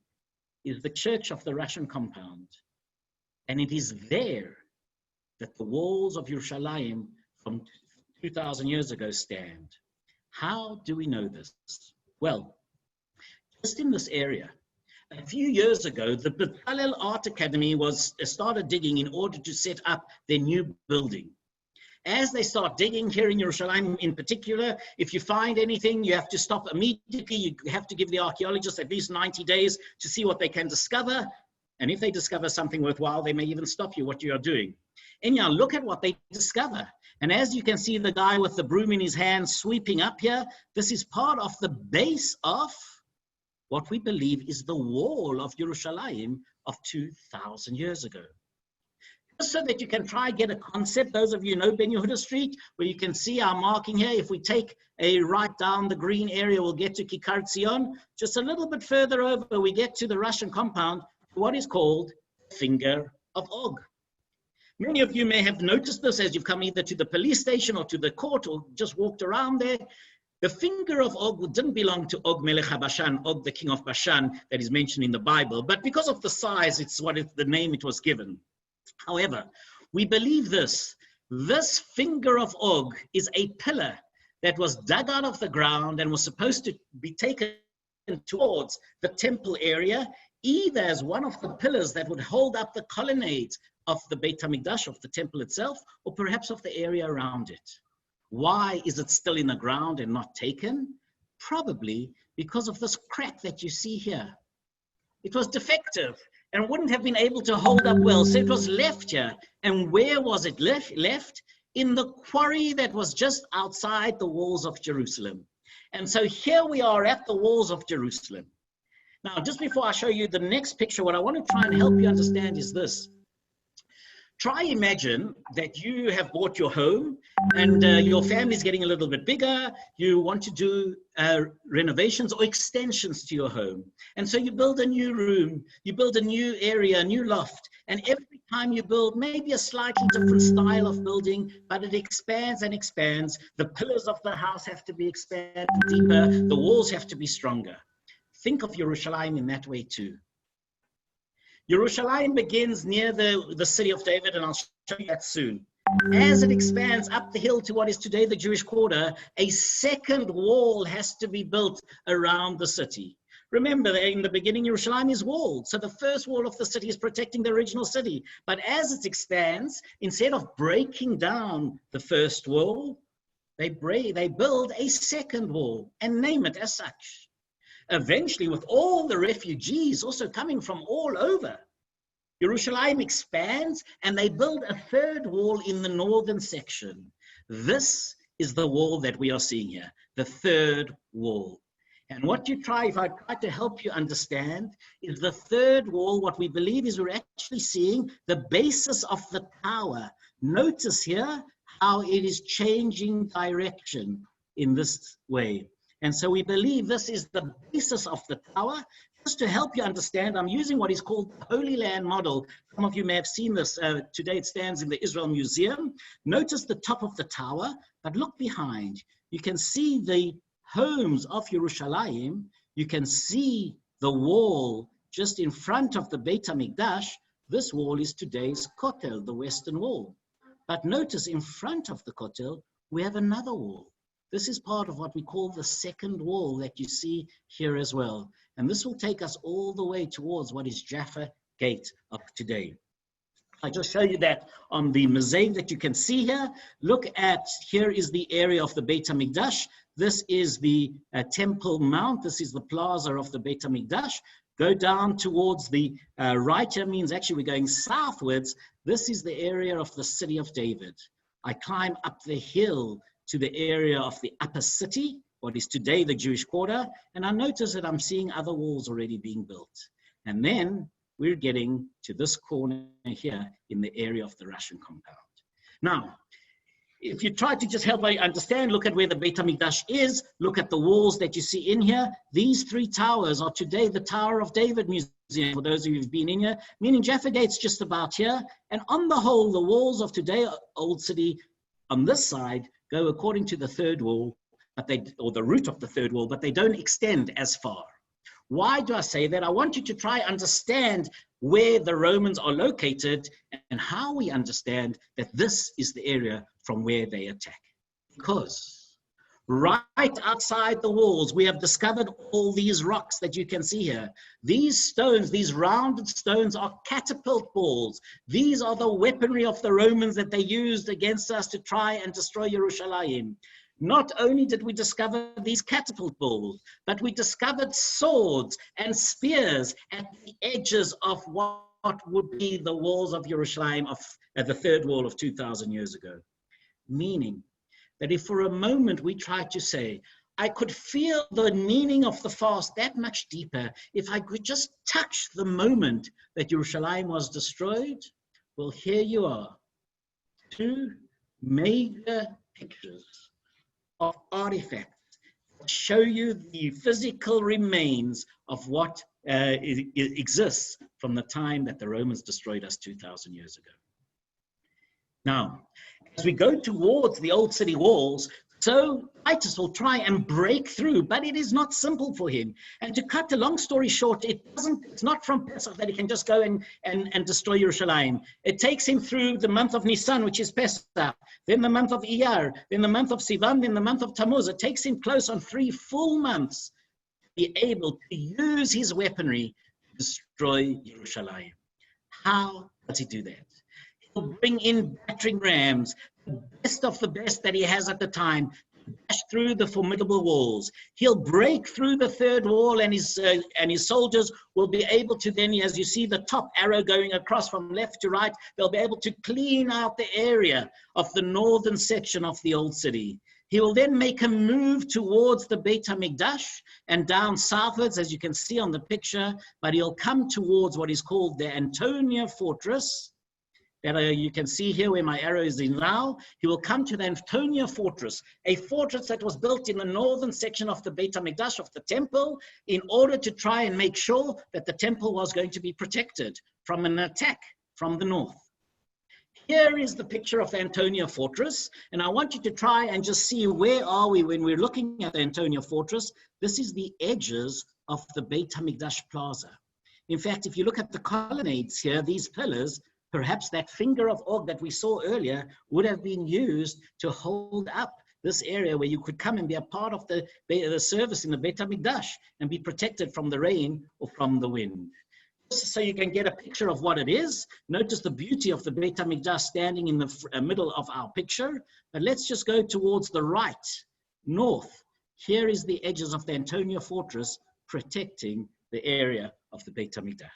S4: is the church of the Russian compound. And it is there that the walls of Yerushalayim from 2,000 years ago stand. How do we know this? Well, just in this area, a few years ago, the Bezalel Art Academy started digging in order to set up their new building. As they start digging here in Jerusalem in particular, if you find anything, you have to stop immediately. You have to give the archaeologists at least 90 days to see what they can discover. And if they discover something worthwhile, they may even stop you what you are doing. Anyhow, look at what they discover. And as you can see the guy with the broom in his hand sweeping up here, this is part of the base of what we believe is the wall of Jerusalem of 2,000 years ago. Just so that you can try get a concept, those of you know Ben Yehuda Street, where you can see our marking here. If we take a right down the green area, we'll get to Kikar Tzion. Just a little bit further over, we get to the Russian compound, what is called Finger of Og. Many of you may have noticed this as you've come either to the police station or to the court or just walked around there. The Finger of Og didn't belong to Og Melech HaBashan, Og the king of Bashan, that is mentioned in the Bible. But because of the size, it's the name it was given. However, we believe this Finger of Og is a pillar that was dug out of the ground and was supposed to be taken towards the temple area, either as one of the pillars that would hold up the colonnades of the Beit HaMikdash, of the temple itself, or perhaps of the area around it. Why is it still in the ground and not taken? Probably because of this crack that you see here. It was defective and wouldn't have been able to hold up well, so it was left here. And where was it left? in the quarry that was just outside the walls of Jerusalem. And so here we are at the walls of Jerusalem. Now, just before I show you the next picture, what I want to try and help you understand is this. Try imagine that you have bought your home and your family is getting a little bit bigger. You want to do renovations or extensions to your home. And so you build a new room, you build a new area, a new loft. And every time you build maybe a slightly different style of building, but it expands and expands. The pillars of the house have to be expanded deeper. The walls have to be stronger. Think of Jerusalem in that way too. Jerusalem begins near the city of David, and I'll show you that soon. As it expands up the hill to what is today the Jewish quarter, a second wall has to be built around the city. Remember that in the beginning, Jerusalem is walled. So the first wall of the city is protecting the original city. But as it expands, instead of breaking down the first wall, they build a second wall and name it as such. Eventually, with all the refugees also coming from all over, Jerusalem expands and they build a third wall in the northern section. This is the wall that we are seeing here, the third wall. And what if I try to help you understand, is the third wall, what we believe is we're actually seeing the basis of the tower. Notice here how it is changing direction in this way. And so we believe this is the basis of the tower. Just to help you understand, I'm using what is called the Holy Land model. Some of you may have seen this. Today it stands in the Israel Museum. Notice the top of the tower, but look behind. You can see the homes of Jerusalem. You can see the wall just in front of the Beit HaMikdash. This wall is today's Kotel, the Western Wall. But notice in front of the Kotel, we have another wall. This is part of what we call the second wall that you see here as well. And this will take us all the way towards what is Jaffa Gate of today. I just show you that on the mosaic that you can see here. Look at, here is the area of the Beit HaMikdash. This is the Temple Mount. This is the plaza of the Beit HaMikdash. Go down towards the right here means actually we're going southwards. This is the area of the city of David. I climb up the hill to the area of the upper city, what is today the Jewish quarter, and I notice that I'm seeing other walls already being built. And then we're getting to this corner here in the area of the Russian compound. Now, if you try to just help me understand, look at where the Beit HaMikdash is, look at the walls that you see in here. These three towers are today the Tower of David Museum, for those of you who've been in here, meaning Jaffa Gate's just about here. And on the whole, the walls of today, Old City, on this side, go according to the third wall, but or the route of the third wall, but they don't extend as far. Why do I say that? I want you to try understand where the Romans are located and how we understand that this is the area from where they attack. Because right outside the walls, we have discovered all these rocks that you can see here. These stones, these rounded stones, are catapult balls. These are the weaponry of the Romans that they used against us to try and destroy Jerusalem. Not only did we discover these catapult balls, but we discovered swords and spears at the edges of what would be the walls of Jerusalem, of the third wall of 2,000 years ago. Meaning that if for a moment we try to say, I could feel the meaning of the fast that much deeper if I could just touch the moment that Jerusalem was destroyed, well, here you are. Two major pictures of artifacts that show you the physical remains of what exists from the time that the Romans destroyed us 2,000 years ago. Now, as we go towards the old city walls, so Titus will try and break through, but it is not simple for him. And to cut a long story short, it's not from Pesach that he can just go and destroy Jerusalem. It takes him through the month of Nisan, which is Pesach, then the month of Iyar, then the month of Sivan, then the month of Tammuz. It takes him close on 3 full months to be able to use his weaponry to destroy Jerusalem. How does he do that? He'll bring in battering rams, the best of the best that he has at the time, dash through the formidable walls. He'll break through the third wall, and his soldiers will be able to then, as you see the top arrow going across from left to right, they'll be able to clean out the area of the northern section of the old city. He will then make a move towards the Beit HaMikdash and down southwards, as you can see on the picture, but he'll come towards what is called the Antonia Fortress, that you can see here where my arrow is in now. He will come to the Antonia Fortress, a fortress that was built in the northern section of the Beit HaMikdash, of the temple, in order to try and make sure that the temple was going to be protected from an attack from the north. Here is the picture of the Antonia Fortress, and I want you to try and just see where are we when we're looking at the Antonia Fortress. This is the edges of the Beit HaMikdash Plaza. In fact, if you look at the colonnades here, these pillars, perhaps that finger of Og that we saw earlier would have been used to hold up this area where you could come and be a part of the service in the Beit HaMikdash and be protected from the rain or from the wind. Just so you can get a picture of what it is. Notice the beauty of the Beit HaMikdash standing in the middle of our picture. But let's just go towards the right, north. Here is the edges of the Antonia Fortress protecting the area of the Beit HaMikdash.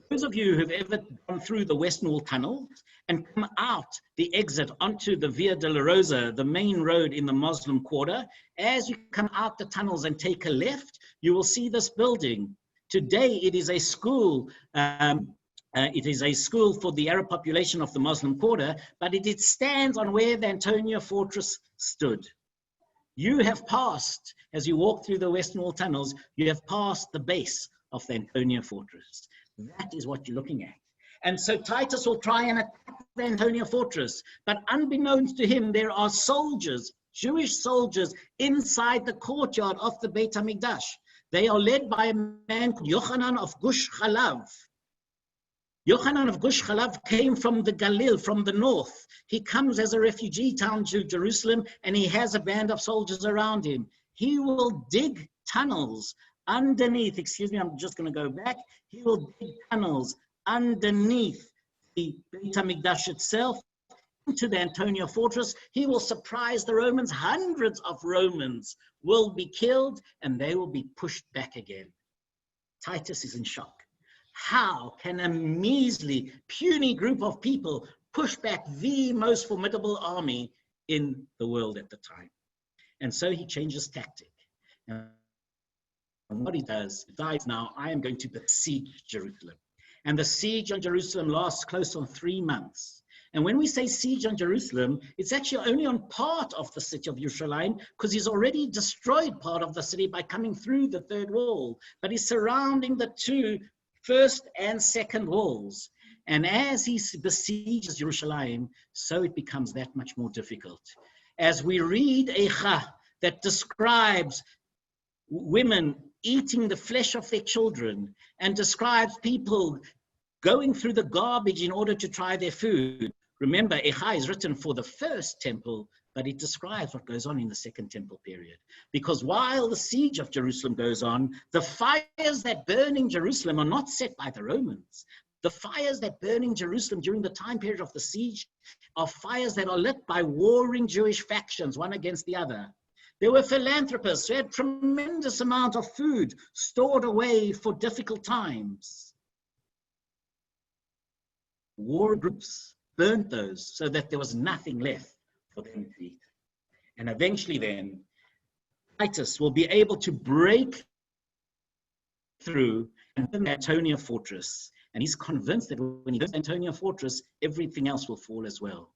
S4: Those of you who've ever gone through the Western Wall Tunnel and come out the exit onto the Via Dolorosa, the main road in the Muslim Quarter, as you come out the tunnels and take a left, you will see this building. Today, it is a school. It is a school for the Arab population of the Muslim Quarter, but it stands on where the Antonia Fortress stood. You have passed, as you walk through the Western Wall tunnels, you have passed the base of the Antonia Fortress. That is what you're looking at. And so Titus will try and attack the Antonia Fortress, but unbeknownst to him, there are soldiers, Jewish soldiers, inside the courtyard of the Beit HaMikdash. They are led by a man called Yochanan of Gush Chalav. Yochanan of Gush Chalav came from the Galil, from the north. He comes as a refugee town to Jerusalem, and he has a band of soldiers around him. He will dig tunnels underneath, excuse me, I'm just going to go back. He will dig tunnels underneath the Beit HaMikdash itself, into the Antonia Fortress. He will surprise the Romans. Hundreds of Romans will be killed, and they will be pushed back again. Titus is in shock. How can a measly, puny group of people push back the most formidable army in the world at the time? And so he changes tactic. And what he does, he decides now, I am going to besiege Jerusalem. And the siege on Jerusalem lasts close on 3 months. And when we say siege on Jerusalem, it's actually only on part of the city of Yerushalayim, because he's already destroyed part of the city by coming through the third wall. But he's surrounding the two first and second walls. And as he besieges Yerushalayim, so it becomes that much more difficult. As we read Eicha that describes women eating the flesh of their children, and describes people going through the garbage in order to try their food. Remember, Eicha is written for the first temple, but it describes what goes on in the second temple period. Because while the siege of Jerusalem goes on, the fires that burn in Jerusalem are not set by the Romans. The fires that burn in Jerusalem during the time period of the siege are fires that are lit by warring Jewish factions, one against the other. There were philanthropists who had tremendous amount of food stored away for difficult times. War groups burnt those so that there was nothing left for them to eat. And eventually then, Titus will be able to break through the Antonia Fortress. And he's convinced that when he does Antonia Fortress, everything else will fall as well.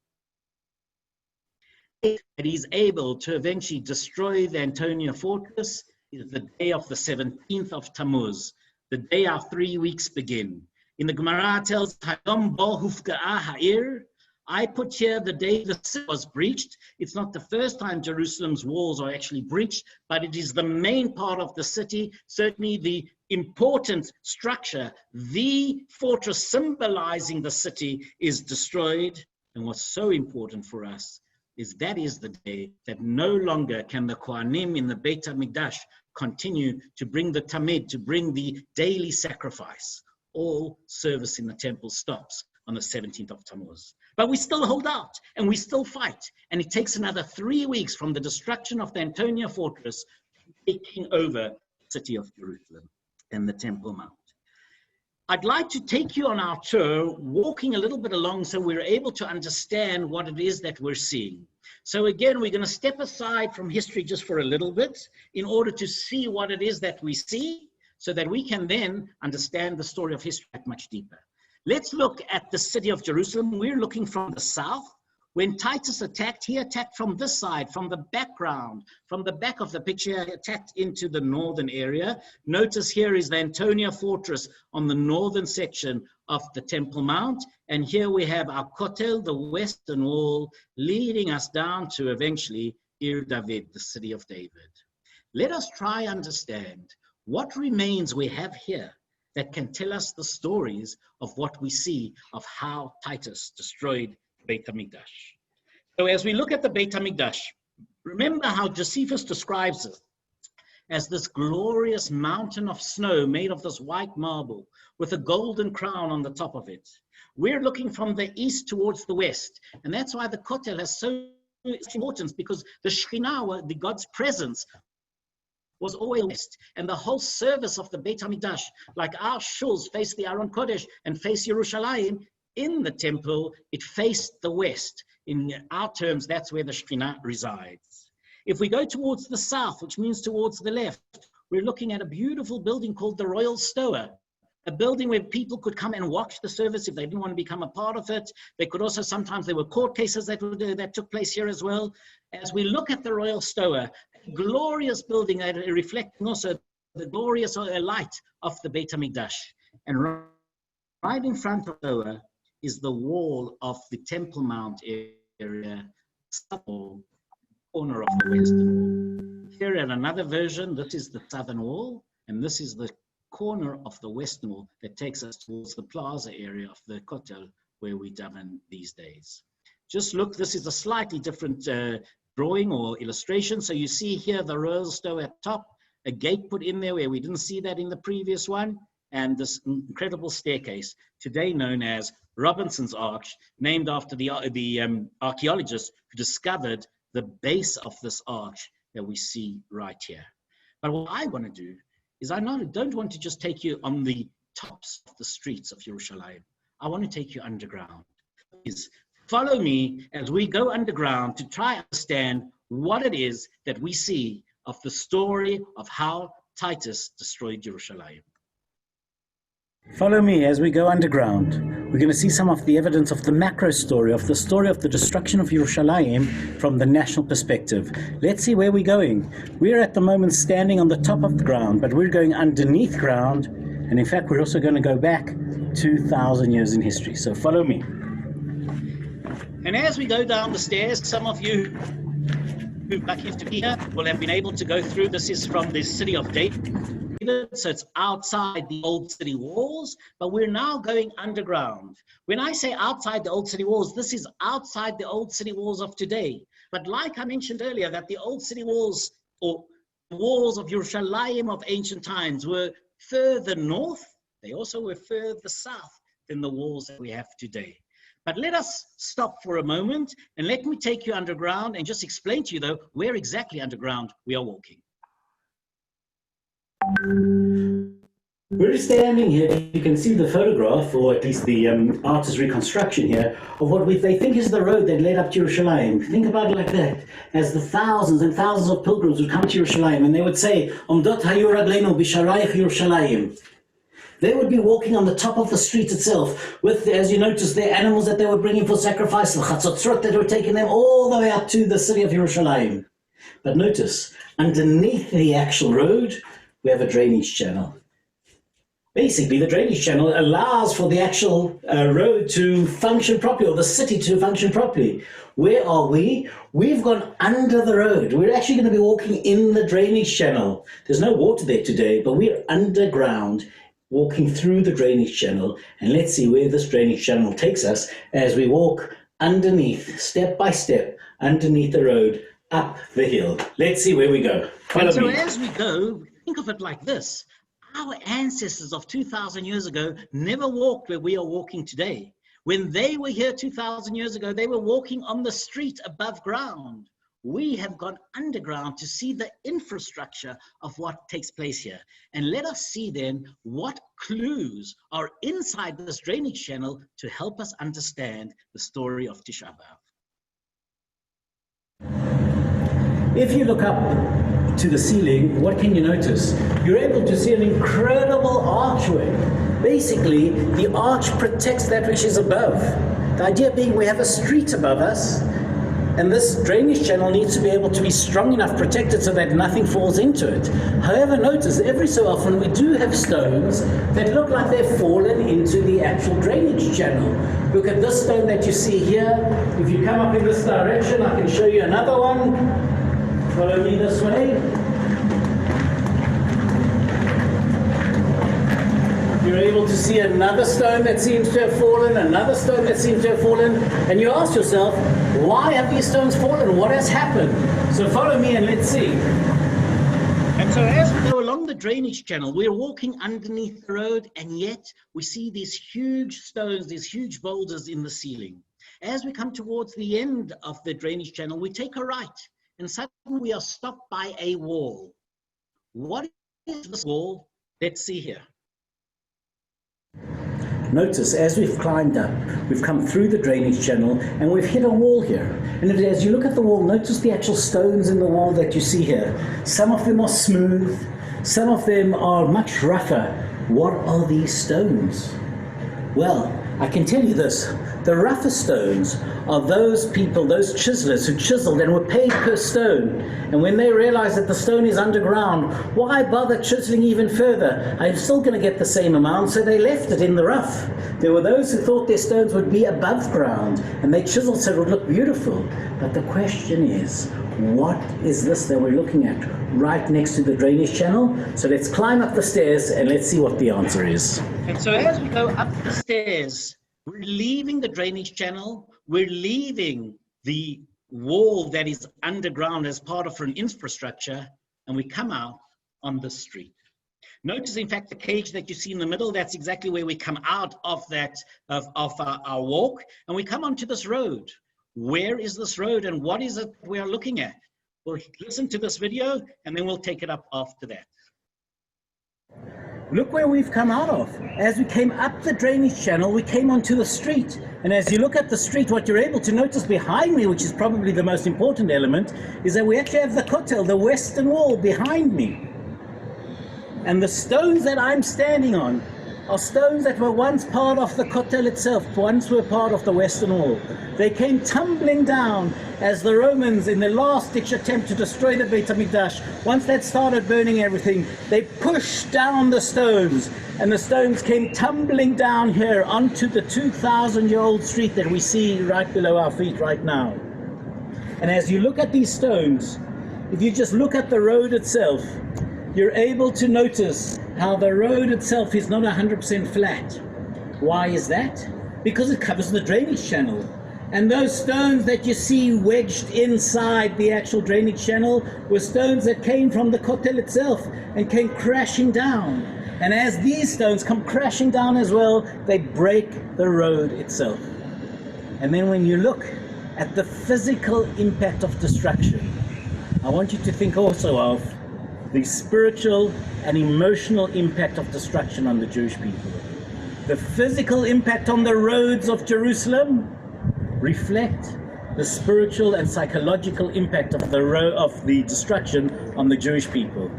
S4: That he's able to eventually destroy the Antonia Fortress is the day of the 17th of Tammuz, the day our 3 weeks begin. In the Gemara it tells, I put here the day the city was breached. It's not the first time Jerusalem's walls are actually breached, but it is the main part of the city, certainly the important structure, the fortress symbolizing the city is destroyed. And what's so important for us is that is the day that no longer can the Kohanim in the Beit HaMikdash continue to bring the Tamid, to bring the daily sacrifice. All service in the temple stops on the 17th of Tammuz. But we still hold out and we still fight. And it takes another 3 weeks from the destruction of the Antonia fortress taking over the city of Jerusalem and the Temple Mount. I'd like to take you on our tour, walking a little bit along so we're able to understand what it is that we're seeing. So again, we're going to step aside from history just for a little bit in order to see what it is that we see so that we can then understand the story of history much deeper. Let's look at the city of Jerusalem. We're looking from the south. When Titus attacked, he attacked from this side, from the background, from the back of the picture, he attacked into the northern area. Notice here is the Antonia fortress on the northern section of the Temple Mount. And here we have our Kotel, the western wall, leading us down to eventually Ir David, the city of David. Let us try understand what remains we have here that can tell us the stories of what we see of how Titus destroyed Beit HaMikdash. So as we look at the Beit HaMikdash, remember how Josephus describes it as this glorious mountain of snow made of this white marble with a golden crown on the top of it. We're looking from the east towards the west, and that's why the Kotel has so much importance, because the Shekhinah, the God's presence, was always west, and the whole service of the Beit HaMikdash, like our shuls face the Aron Kodesh and face Yerushalayim, in the temple, it faced the west. In our terms, that's where the Shekhinah resides. If we go towards the south, which means towards the left, we're looking at a beautiful building called the Royal Stoa, a building where people could come and watch the service if they didn't want to become a part of it. They could also, sometimes there were court cases that took place here as well. As we look at the Royal Stoa, a glorious building reflecting also the glorious light of the Beit HaMikdash. And right in front of the Stoa is the wall of the Temple Mount area, corner of the western wall. Here at another version, this is the southern wall, and this is the corner of the western wall that takes us towards the plaza area of the Kotel, where we daven these days. Just look, this is a slightly different drawing or illustration. So you see here the Royal Stoa at top, a gate put in there where we didn't see that in the previous one, and this incredible staircase, today known as Robinson's Arch, named after the archaeologist who discovered the base of this arch that we see right here. But what I want to do is I don't want to just take you on the tops of the streets of Yerushalayim. I want to take you underground. Please follow me as we go underground to try and understand what it is that we see of the story of how Titus destroyed Yerushalayim.
S5: Follow me as we go underground. We're going to see some of the evidence of the macro story, of the story of the destruction of Yerushalayim from the national perspective. Let's see where we're going. We're at the moment standing on the top of the ground, but we're going underneath ground. And in fact, we're also going to go back 2,000 years in history. So follow me.
S4: And as we go down the stairs, some of you who are lucky enough to be here will have been able to go through. This is from the city of David. So it's outside the old city walls, but we're now going underground. When I say outside the old city walls, this is outside the old city walls of today. But like I mentioned earlier, that the old city walls or walls of Yerushalayim of ancient times were further north. They also were further south than the walls that we have today. But let us stop for a moment and let me take you underground and just explain to you, though, where exactly underground we are walking.
S5: We're standing here, you can see the photograph, or at least the artist's reconstruction here, of what they think is the road that led up to Yerushalayim. Think about it like that, as the thousands and thousands of pilgrims would come to Yerushalayim, and they would say, Omdot hayu ragleinu b'sharayich Yerushalayim. They would be walking on the top of the street itself, with, as you notice, their animals that they were bringing for sacrifice, the chatzotzrot that were taking them all the way up to the city of Yerushalayim. But notice, underneath the actual road, we have a drainage channel. Basically, the drainage channel allows for the actual road to function properly, or the city to function properly. Where are we? We've gone under the road. We're actually going to be walking in the drainage channel. There's no water there today, but we're underground, walking through the drainage channel. And let's see where this drainage channel takes us as we walk underneath, step by step, underneath the road, up the hill. Let's see where we go. Follow
S4: and so
S5: me.
S4: As we go, think of it like this. Our ancestors of 2,000 years ago never walked where we are walking today. When they were here 2,000 years ago, they were walking on the street above ground. We have gone underground to see the infrastructure of what takes place here. And let us see then what clues are inside this drainage channel to help us understand the story of Tisha B'Av.
S5: If you look up to the ceiling, what can you notice? You're able to see an incredible archway. Basically, the arch protects that which is above. The idea being we have a street above us, and this drainage channel needs to be able to be strong enough, protected, so that nothing falls into it. However, notice every so often we do have stones that look like they've fallen into the actual drainage channel. Look at this stone that you see here. If you come up in this direction, I can show you another one. Follow me this way. You're able to see another stone that seems to have fallen, another stone that seems to have fallen, and you ask yourself, why have these stones fallen? What has happened? So follow me and let's see.
S4: And so as we go along the drainage channel, we're walking underneath the road, and yet we see these huge stones, these huge boulders in the ceiling. As we come towards the end of the drainage channel, we take a right, and suddenly we are stopped by a wall. What is this wall? Let's see here.
S5: Notice as we've climbed up, we've come through the drainage channel and we've hit a wall here. And as you look at the wall, notice the actual stones in the wall that you see here. Some of them are smooth, some of them are much rougher. What are these stones? Well, I can tell you this, the rougher stones are those people, those chiselers who chiseled and were paid per stone. And when they realized that the stone is underground, why bother chiseling even further? I'm still going to get the same amount, so they left it in the rough. There were those who thought their stones would be above ground, and they chiseled so it would look beautiful. But the question is, what is this that we're looking at right next to the drainage channel? So let's climb up the stairs and let's see what the answer is.
S4: And so as we go up the stairs, we're leaving the drainage channel, we're leaving the wall that is underground as part of an infrastructure, and we come out on the street. Notice, in fact, the cage that you see in the middle, that's exactly where we come out of that, of our walk, and we come onto this road. Where is this road and what is it we are looking at? We'll listen to this video and then we'll take it up after that.
S5: Look where we've come out of. As we came up the drainage channel, we came onto the street. And as you look at the street, what you're able to notice behind me, which is probably the most important element, is that we actually have the kotel, the western wall, behind me. And the stones that I'm standing on are stones that were once part of the kotel itself, once were part of the western wall. They came tumbling down as the Romans, in their last-ditch attempt to destroy the Beit HaMikdash, once they'd started burning everything, they pushed down the stones, and the stones came tumbling down here onto the 2,000-year-old street that we see right below our feet right now. And as you look at these stones, if you just look at the road itself, you're able to notice how the road itself is not 100% flat. Why is that? Because it covers the drainage channel. And those stones that you see wedged inside the actual drainage channel were stones that came from the kotel itself and came crashing down. And as these stones come crashing down as well, they break the road itself. And then when you look at the physical impact of destruction, I want you to think also of the spiritual and emotional impact of destruction on the Jewish people. The physical impact on the roads of Jerusalem reflect the spiritual and psychological impact of the destruction on the Jewish people.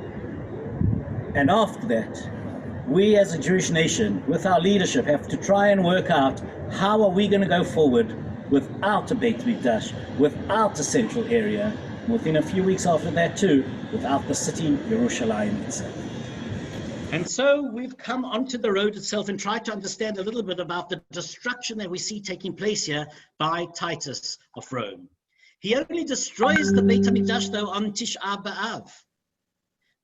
S5: And after that, we as a Jewish nation, with our leadership, have to try and work out how are we going to go forward without a Beit Mikdash, without a central area, within a few weeks after that too, without the city, Yerushalayim itself.
S4: And so we've come onto the road itself and tried to understand a little bit about the destruction that we see taking place here by Titus of Rome. He only destroys the Beit HaMikdash though on Tisha B'Av,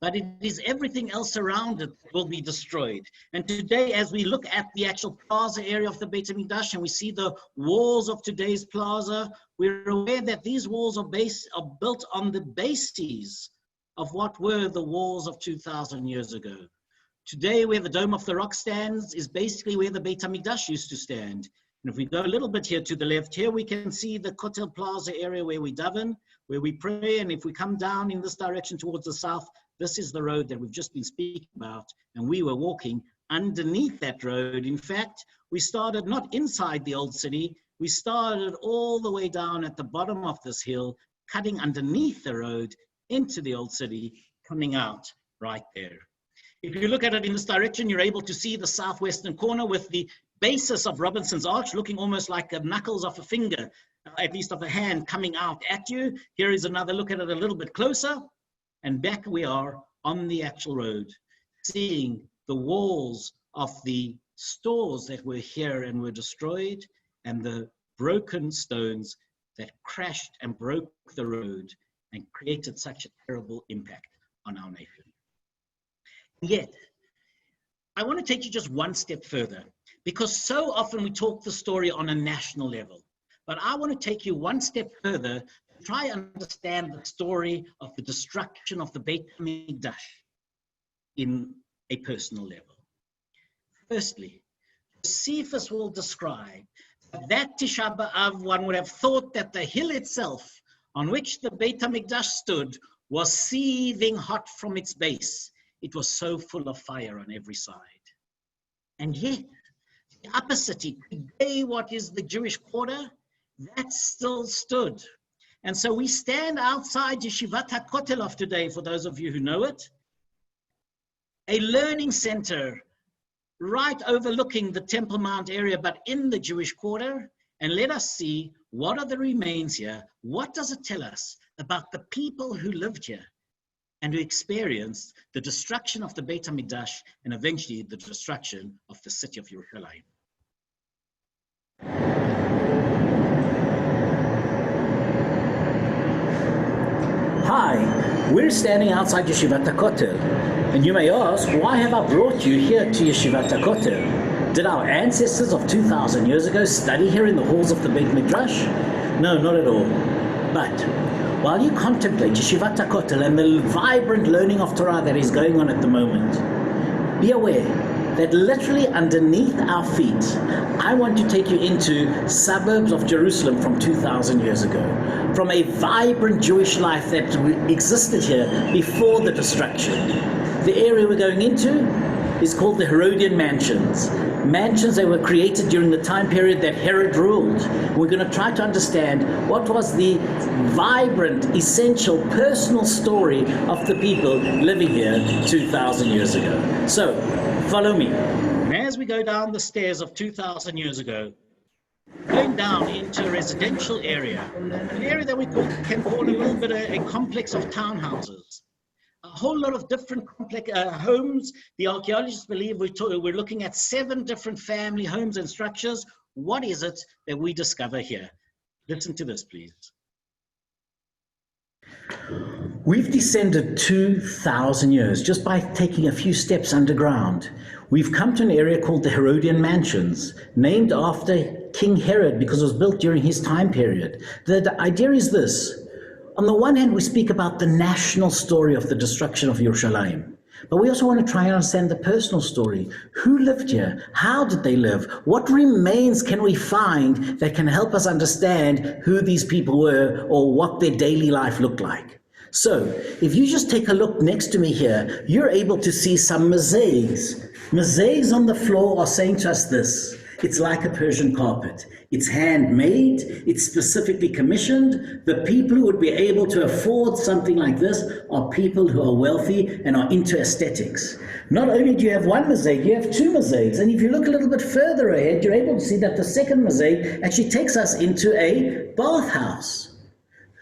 S4: but it is everything else around it that will be destroyed. And today, as we look at the actual plaza area of the Beit HaMikdash and we see the walls of today's plaza, we're aware that these walls are built on the bases of what were the walls of 2,000 years ago. Today, where the Dome of the Rock stands is basically where the Beit HaMikdash used to stand. And if we go a little bit here to the left, here we can see the Kotel Plaza area where we daven, where we pray. And if we come down in this direction towards the south, this is the road that we've just been speaking about. And we were walking underneath that road. In fact, we started not inside the old city, we started all the way down at the bottom of this hill, cutting underneath the road into the old city, coming out right there. If you look at it in this direction, you're able to see the southwestern corner with the basis of Robinson's Arch looking almost like the knuckles of a finger, at least of a hand, coming out at you. Here is another look at it a little bit closer. And back we are on the actual road, seeing the walls of the stores that were here and were destroyed, and the broken stones that crashed and broke the road and created such a terrible impact on our nation. Yet, I want to take you just one step further, because so often we talk the story on a national level. But I want to take you one step further to try and understand the story of the destruction of the Beit HaMikdash in a personal level. Firstly, Josephus will describe that Tisha B'Av, one would have thought that the hill itself on which the Beit HaMikdash stood was seething hot from its base. It was so full of fire on every side. And yet, the upper city, today what is the Jewish quarter, that still stood. And so we stand outside Yeshivat HaKotel of today, for those of you who know it, a learning center right overlooking the Temple Mount area, but in the Jewish quarter. And let us see, what are the remains here? What does it tell us about the people who lived here and who experienced the destruction of the Beit HaMikdash and eventually the destruction of the city of Yerushalayim?
S5: Hi, we're standing outside Yeshivat HaKotel. And you may ask, why have I brought you here to Yeshivat HaKotel? Did our ancestors of 2,000 years ago study here in the halls of the Beit Midrash? No, not at all. But while you contemplate Yeshivat HaKotel and the vibrant learning of Torah that is going on at the moment, be aware that literally underneath our feet, I want to take you into suburbs of Jerusalem from 2,000 years ago, from a vibrant Jewish life that existed here before the destruction. The area we're going into is called the Herodian Mansions. Mansions that were created during the time period that Herod ruled. We're going to try to understand what was the vibrant, essential, personal story of the people living here 2,000 years ago. So, follow me.
S4: And as we go down the stairs of 2,000 years ago, going down into a residential area, an area that we can call a little bit a complex of townhouses. A whole lot of different complex homes. The archaeologists believe we're looking at 7 different family homes and structures. What is it that we discover here? Listen to this, please.
S5: We've descended 2,000 years just by taking a few steps underground. We've come to an area called the Herodian Mansions, named after King Herod because it was built during his time period. The idea is this. On the one hand, we speak about the national story of the destruction of Yerushalayim, but we also want to try and understand the personal story. Who lived here? How did they live? What remains can we find that can help us understand who these people were or what their daily life looked like? So, if you just take a look next to me here, you're able to see some mosaics. Mosaics on the floor are saying to us this. It's like a Persian carpet. It's handmade, it's specifically commissioned. The people who would be able to afford something like this are people who are wealthy and are into aesthetics. Not only do you have one mosaic, you have 2 mosaics. And if you look a little bit further ahead, you're able to see that the second mosaic actually takes us into a bathhouse.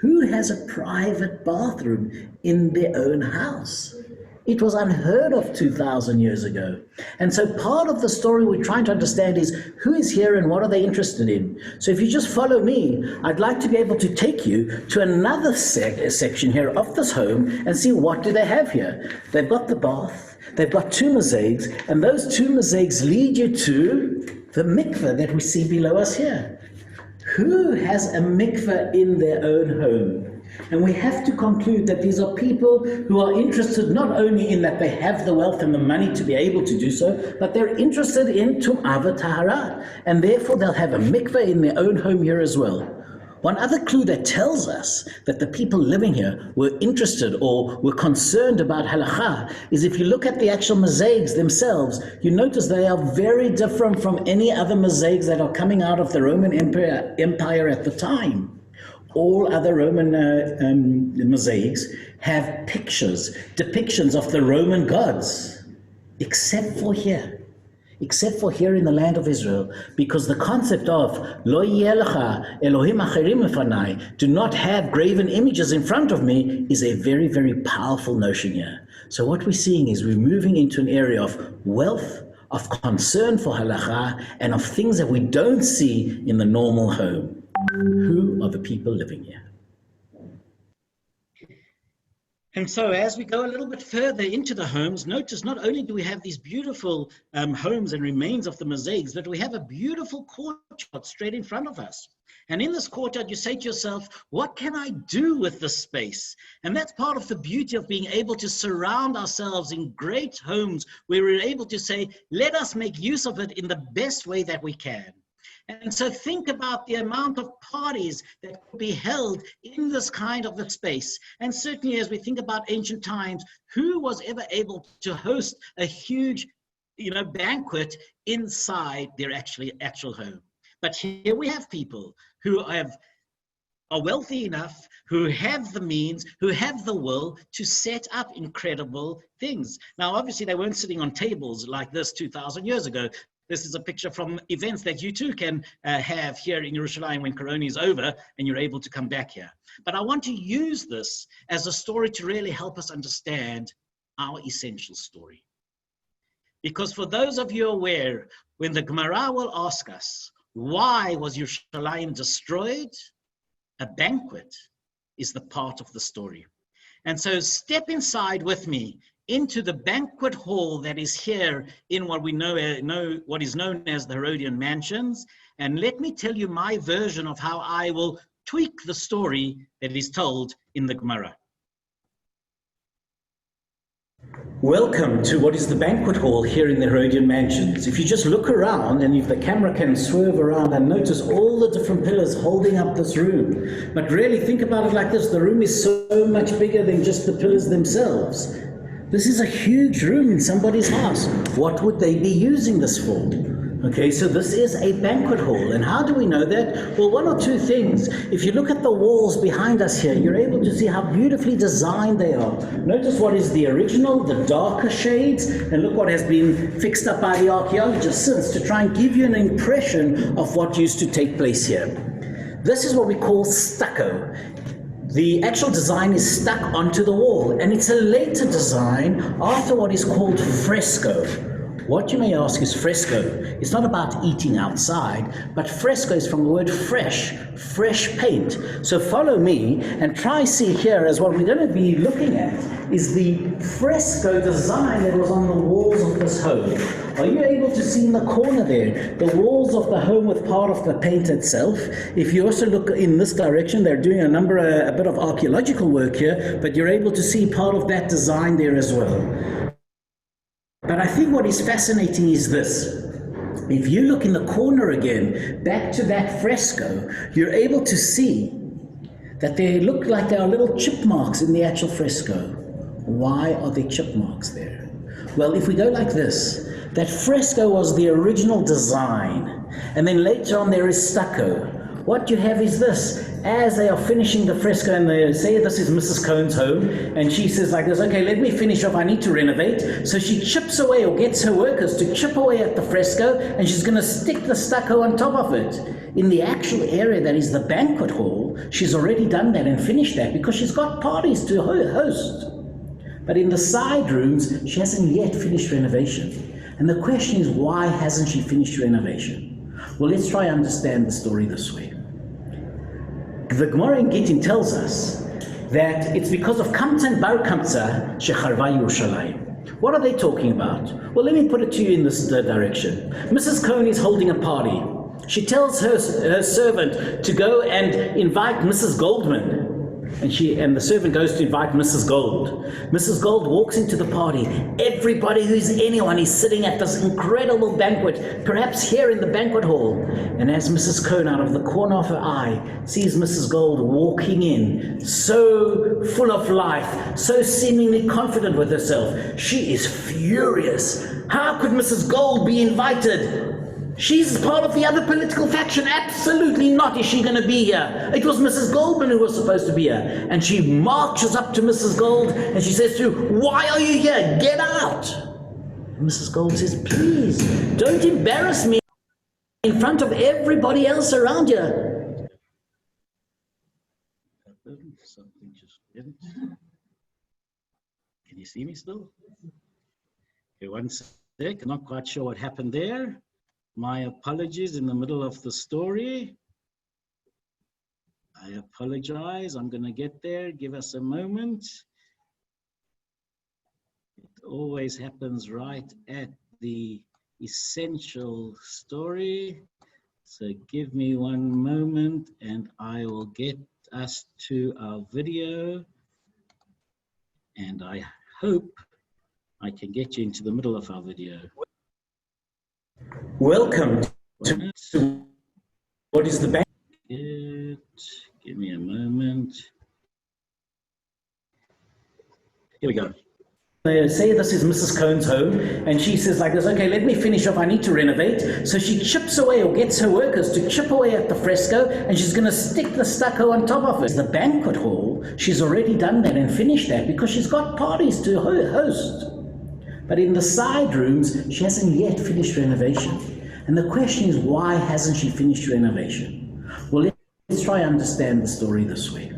S5: Who has a private bathroom in their own house? It was unheard of 2,000 years ago. And so part of the story we're trying to understand is who is here and what are they interested in. So if you just follow me, I'd like to be able to take you to another section here of this home and see what do they have here. They've got the bath, they've got 2 mosaics, and those 2 mosaics lead you to the mikveh that we see below us here. Who has a mikveh in their own home? And we have to conclude that these are people who are interested not only in that they have the wealth and the money to be able to do so, but they're interested in Tum'ah Tahara, and therefore they'll have a mikveh in their own home here as well. One other clue that tells us that the people living here were interested or were concerned about halakha is if you look at the actual mosaics themselves, you notice they are very different from any other mosaics that are coming out of the Roman Empire at the time. All other Roman mosaics have pictures, depictions of the Roman gods, except for here in the land of Israel, because the concept of Lo yeh lecha Elohim acherim lefanai, do not have graven images in front of me, is a very, very powerful notion here. So what we're seeing is we're moving into an area of wealth, of concern for halacha, and of things that we don't see in the normal home. Who are the people living here?
S4: And so as we go a little bit further into the homes, notice not only do we have these beautiful homes and remains of the mosaics, but we have a beautiful courtyard straight in front of us. And in this courtyard, you say to yourself, what can I do with this space? And that's part of the beauty of being able to surround ourselves in great homes where we're able to say, let us make use of it in the best way that we can. And so think about the amount of parties that could be held in this kind of a space. And certainly as we think about ancient times, who was ever able to host a huge, banquet inside their actual home? But here we have people who are wealthy enough, who have the means, who have the will to set up incredible things. Now, obviously, they weren't sitting on tables like this 2,000 years ago. This is a picture from events that you too can have here in Yerushalayim when Corona is over and you're able to come back here. But I want to use this as a story to really help us understand our essential story. Because for those of you aware, when the Gemara will ask us, why was Yerushalayim destroyed? A banquet is the part of the story. And so step inside with me into the banquet hall that is here in what we know what is known as the Herodian mansions. And let me tell you my version of how I will tweak the story that is told in the Gemara.
S5: Welcome to what is the banquet hall here in the Herodian mansions. If you just look around, and if the camera can swerve around and notice all the different pillars holding up this room, but really think about it like this, the room is so much bigger than just the pillars themselves. This is a huge room in somebody's house. What would they be using this for? Okay, so this is a banquet hall. And how do we know that? Well, one or two things. If you look at the walls behind us here, you're able to see how beautifully designed they are. Notice what is the original, the darker shades, and look what has been fixed up by the archaeologists since to try and give you an impression of what used to take place here. This is what we call stucco. The actual design is stuck onto the wall, and it's a later design after what is called fresco. What you may ask is fresco. It's not about eating outside, but fresco is from the word fresh paint. So follow me and try see here as what we're going to be looking at is the fresco design that was on the walls of this home. Are you able to see in the corner there, the walls of the home with part of the paint itself? If you also look in this direction, they're doing a bit of archaeological work here, but you're able to see part of that design there as well. But I think what is fascinating is this. If you look in the corner again, back to that fresco, you're able to see that they look like there are little chip marks in the actual fresco. Why are there chip marks there? Well, if we go like this, that fresco was the original design, and then later on there is stucco. What you have is this. As they are finishing the fresco, and they say this is Mrs. Cohen's home, and she says like this, okay, let me finish off, I need to renovate. So she chips away, or gets her workers to chip away at the fresco, and she's going to stick the stucco on top of it. In the actual area that is the banquet hall, she's already done that and finished that because she's got parties to host. But in the side rooms, she hasn't yet finished renovation. And the question is, why hasn't she finished renovation? Well, let's try and understand the story this way. The Gemara in Gittin tells us that it's because of Kamtan Bar Kamtza Shecharva Yerushalayim. What are they talking about? Well, let me put it to you in this direction. Mrs. Cohen is holding a party. She tells her servant to go and invite Mrs. Goldman. And the servant goes to invite Mrs. Gold. Mrs. Gold walks into the party. Everybody who's anyone is sitting at this incredible banquet, perhaps here in the banquet hall. And as Mrs. Cohn, out of the corner of her eye, sees Mrs. Gold walking in, so full of life, so seemingly confident with herself, she is furious. How could Mrs. Gold be invited? She's part of the other political faction. Absolutely not is she going to be here. It was Mrs. Goldman who was supposed to be here. And she marches up to Mrs. Gold and she says to her, "Why are you here? Get out." And Mrs. Gold says, "Please, don't embarrass me in front of everybody else around you."
S4: Something just didn't. Can you see me still? Okay, one sec. Not quite sure what happened there. My apologies in the middle of the story. I apologize. I'm going to get there. Give us a moment. It always happens right at the essential story. So give me one moment and I will get us to our video. And I hope I can get you into the middle of our video.
S5: Welcome to what is the bank?
S4: Give me a moment. Here we go.
S5: Say this is Mrs. Cohn's home, and she says like this, "Okay, let me finish off, I need to renovate." So she chips away, or gets her workers to chip away at the fresco, and she's going to stick the stucco on top of it. The banquet hall, she's already done that and finished that because she's got parties to host. But in the side rooms, she hasn't yet finished renovation. And the question is, why hasn't she finished renovation? Well, let's try and understand the story this way.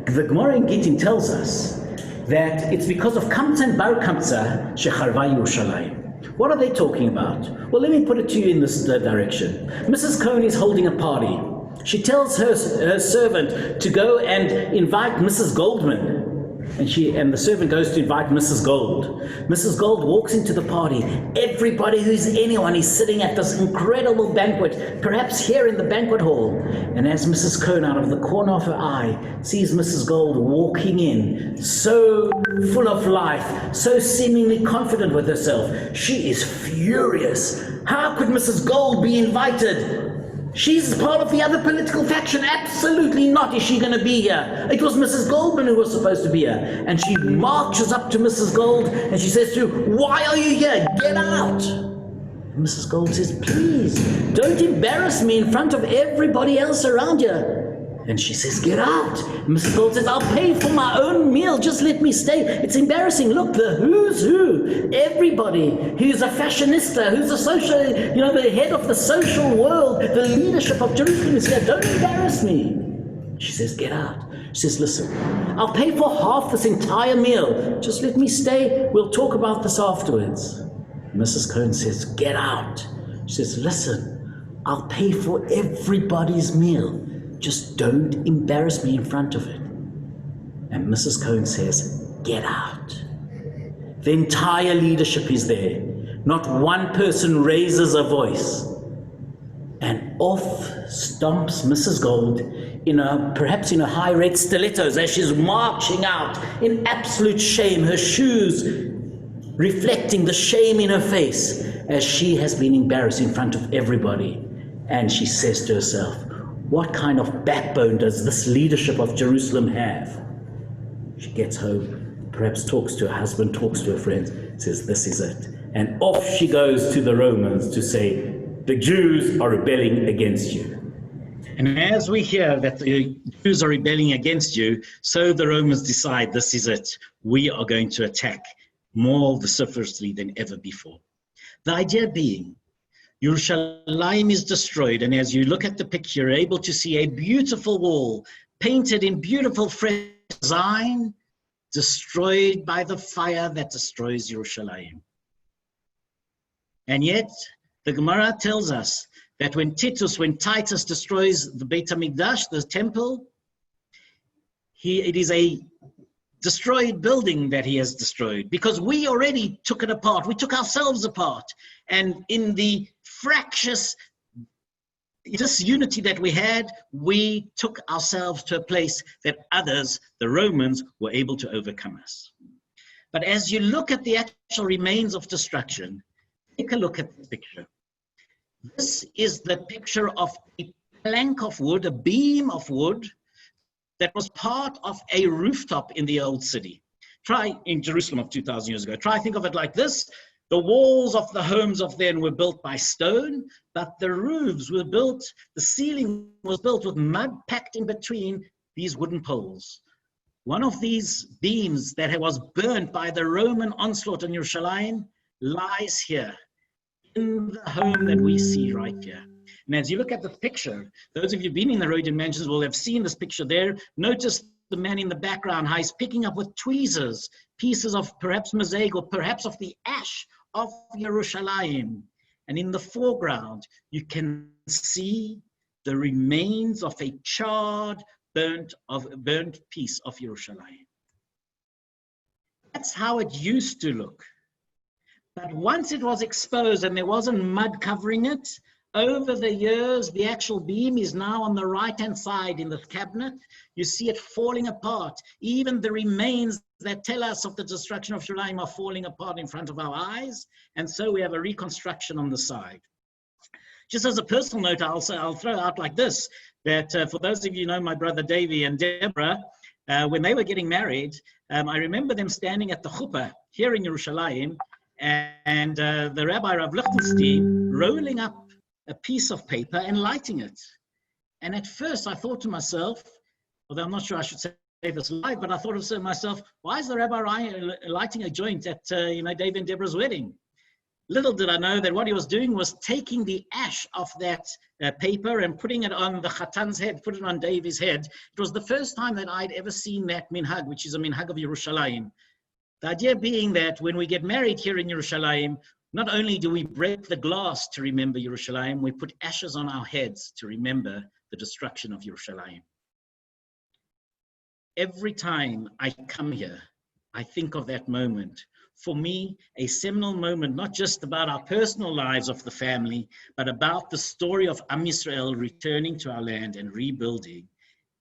S5: The Gemara in Gittin tells us that it's because of Kamtzan Bar Kamtza Shecharva Yerushalayim. What are they talking about? Well, let me put it to you in this direction. Mrs. Cohn is holding a party. She tells her servant to go and invite Mrs. Goldman. And the servant goes to invite Mrs. Gold. Mrs. Gold walks into the party. Everybody who's anyone is sitting at this incredible banquet, perhaps here in the banquet hall. And as Mrs. Cohn, out of the corner of her eye, sees Mrs. Gold walking in, so full of life, so seemingly confident with herself, she is furious. How could Mrs. Gold be invited? She's part of the other political faction. Absolutely not is she going to be here. It was Mrs. Goldman who was supposed to be here. And she marches up to Mrs. Gold and she says to her, "Why are you here? Get out." And Mrs. Gold says, "Please, don't embarrass me in front of everybody else around you." And she says, "Get out." And Mrs. Gold says, "I'll pay for my own meal. Just let me stay. It's embarrassing. Look, the who's who. Everybody who's a fashionista, who's a social, the head of the social world, the leadership of Jerusalem is here. Don't embarrass me." She says, "Get out." She says, "Listen, I'll pay for half this entire meal. Just let me stay. We'll talk about this afterwards." Mrs. Cohn says, "Get out." She says, "Listen, I'll pay for everybody's meal. Just don't embarrass me in front of it." And Mrs. Cohn says, "Get out." The entire leadership is there. Not one person raises a voice. And off stomps Mrs. Gold, perhaps in a high red stilettos, as she's marching out in absolute shame, her shoes reflecting the shame in her face, as she has been embarrassed in front of everybody. And she says to herself, what kind of backbone does this leadership of Jerusalem have? She gets home, perhaps talks to her husband, talks to her friends, says, this is it. And off she goes to the Romans to say, the Jews are rebelling against you.
S4: And as we hear that the Jews are rebelling against you, so the Romans decide, this is it. We are going to attack more vociferously than ever before. The idea being, Yerushalayim is destroyed, and as you look at the picture, you're able to see a beautiful wall, painted in beautiful fresh design, destroyed by the fire that destroys Yerushalayim. And yet, the Gemara tells us that when Titus destroys the Beit HaMikdash, the temple, it is a destroyed building that he has destroyed, because we already took it apart. We took ourselves apart. And in the fractious this unity that we had, we took ourselves to a place that others, the Romans, were able to overcome us. But as you look at the actual remains of destruction, take a look at the picture. This is the picture of a plank of wood, a beam of wood, that was part of a rooftop in the old city. Try in Jerusalem of 2,000 years ago. Try think of it like this. The walls of the homes of then were built by stone, but the roofs were built, the ceiling was built with mud packed in between these wooden poles. One of these beams that was burned by the Roman onslaught on Yerushalayim lies here, in the home that we see right here. And as you look at the picture, those of you who've been in the Rodian mansions will have seen this picture there. Notice the man in the background, how he's picking up with tweezers, pieces of perhaps mosaic or perhaps of the ash of Yerushalayim. And in the foreground, you can see the remains of a charred, burnt piece of Yerushalayim. That's how it used to look. But once it was exposed and there wasn't mud covering it, over the years, the actual beam is now on the right-hand side in the cabinet. You see it falling apart. Even the remains that tell us of the destruction of Yerushalayim are falling apart in front of our eyes. And so we have a reconstruction on the side. Just as a personal note, I'll throw out like this, that for those of you who know my brother Davy and Deborah, when they were getting married, I remember them standing at the chuppah here in Yerushalayim, and the Rabbi Rav Lichtenstein rolling up a piece of paper and lighting it. And at first I thought to myself, although I'm not sure I should say this live, but I thought to myself, why is the Rabbi lighting a joint at David and Deborah's wedding? Little did I know that what he was doing was taking the ash of that paper and putting it on the Chatan's head, put it on David's head. It was the first time that I'd ever seen that minhag, which is a minhag of Yerushalayim. The idea being that when we get married here in Yerushalayim, not only do we break the glass to remember Yerushalayim, we put ashes on our heads to remember the destruction of Yerushalayim. Every time I come here, I think of that moment. For me, a seminal moment, not just about our personal lives of the family, but about the story of Am Yisrael returning to our land and rebuilding,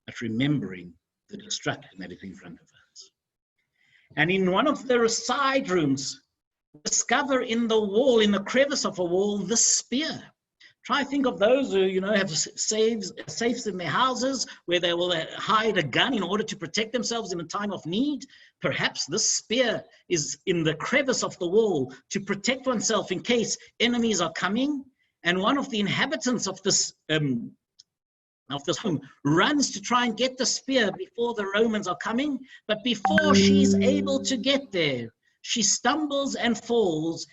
S4: but remembering the destruction that is in front of us. And in one of the side rooms, discover in the wall, in the crevice of a wall, the spear. Try think of those who, have safes in their houses where they will hide a gun in order to protect themselves in a time of need. Perhaps this spear is in the crevice of the wall to protect oneself in case enemies are coming. And one of the inhabitants of this home runs to try and get the spear before the Romans are coming. But before she's able to get there, she stumbles and falls,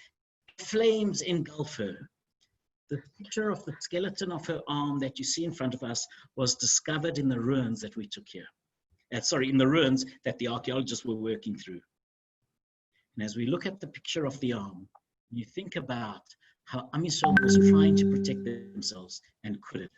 S4: flames engulf her. The picture of the skeleton of her arm that you see in front of us was discovered in the ruins that we took here. In the ruins that the archaeologists were working through. And as we look at the picture of the arm, you think about how Am Yisrael was trying to protect themselves and couldn't.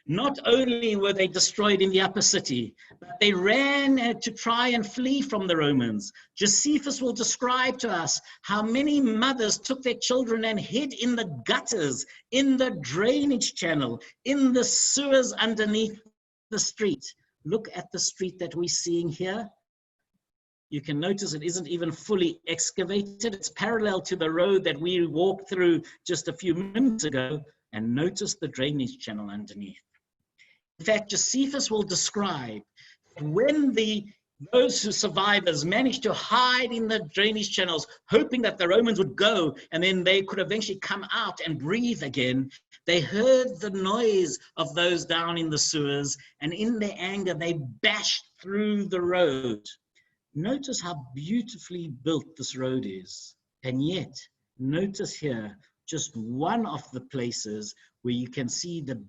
S4: Not only were they destroyed in the upper city, but they ran to try and flee from the Romans. Josephus will describe to us how many mothers took their children and hid in the gutters, in the drainage channel, in the sewers underneath the street. Look at the street that we're seeing here. You can notice it isn't even fully excavated. It's parallel to the road that we walked through just a few minutes ago, and notice the drainage channel underneath. In fact, Josephus will describe when those survivors managed to hide in the drainage channels, hoping that the Romans would go and then they could eventually come out and breathe again, they heard the noise of those down in the sewers, and in their anger, they bashed through the road. Notice how beautifully built this road is. And yet, notice here, just one of the places where you can see the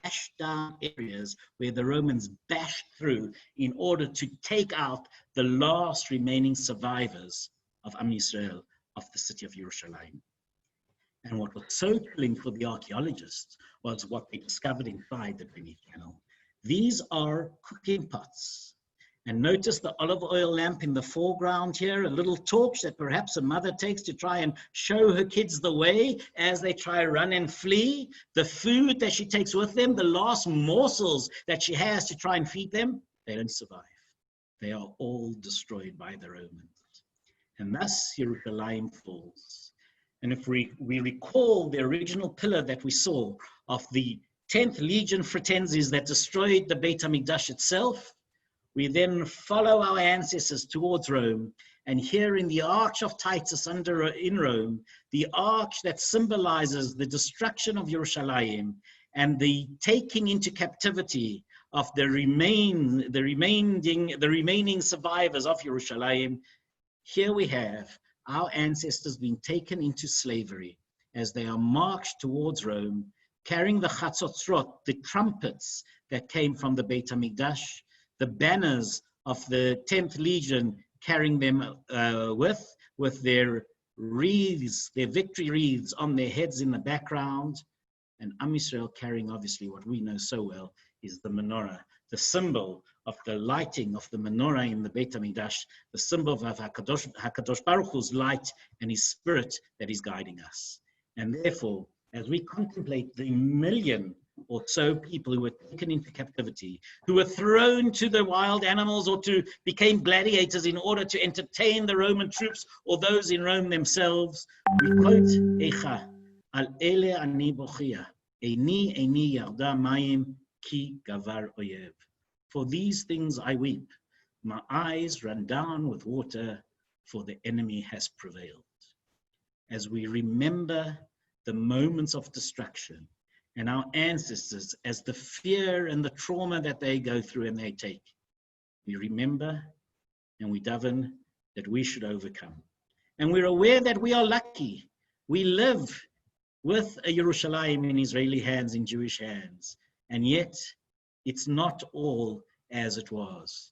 S4: bashed down areas where the Romans bashed through in order to take out the last remaining survivors of Am Yisrael, of the city of Yerushalayim. And what was so thrilling for the archaeologists was what they discovered inside the drainage channel. These are cooking pots. And notice the olive oil lamp in the foreground here, a little torch that perhaps a mother takes to try and show her kids the way as they try to run and flee. The food that she takes with them, the last morsels that she has to try and feed them, they don't survive. They are all destroyed by the Romans. And thus Jerusalem falls. And if we recall the original pillar that we saw of the 10th Legion Fratenses that destroyed the Beit HaMikdash itself, we then follow our ancestors towards Rome. And here in the Arch of Titus in Rome, the arch that symbolizes the destruction of Jerusalem and the taking into captivity of the remaining survivors of Jerusalem, here we have our ancestors being taken into slavery as they are marched towards Rome, carrying the chatzotzrot, the trumpets that came from the Beit HaMikdash, the banners of the 10th Legion carrying them with their wreaths, their victory wreaths on their heads in the background, and Am Yisrael carrying obviously what we know so well is the menorah, the symbol of the lighting of the menorah in the Beit HaMikdash, the symbol of HaKadosh Baruch Hu's light and his spirit that is guiding us. And therefore, as we contemplate the million or so people who were taken into captivity, who were thrown to the wild animals or became gladiators in order to entertain the Roman troops or those in Rome themselves, we quote Eicha, Al ele ani bochia, eini yarda mayim ki gavar oyev. For these things I weep, my eyes run down with water, for the enemy has prevailed. As we remember the moments of destruction, and our ancestors, as the fear and the trauma that they go through and they take, we remember and we daven that we should overcome. And we're aware that we are lucky. We live with a Yerushalayim in Israeli hands, in Jewish hands. And yet, it's not all as it was.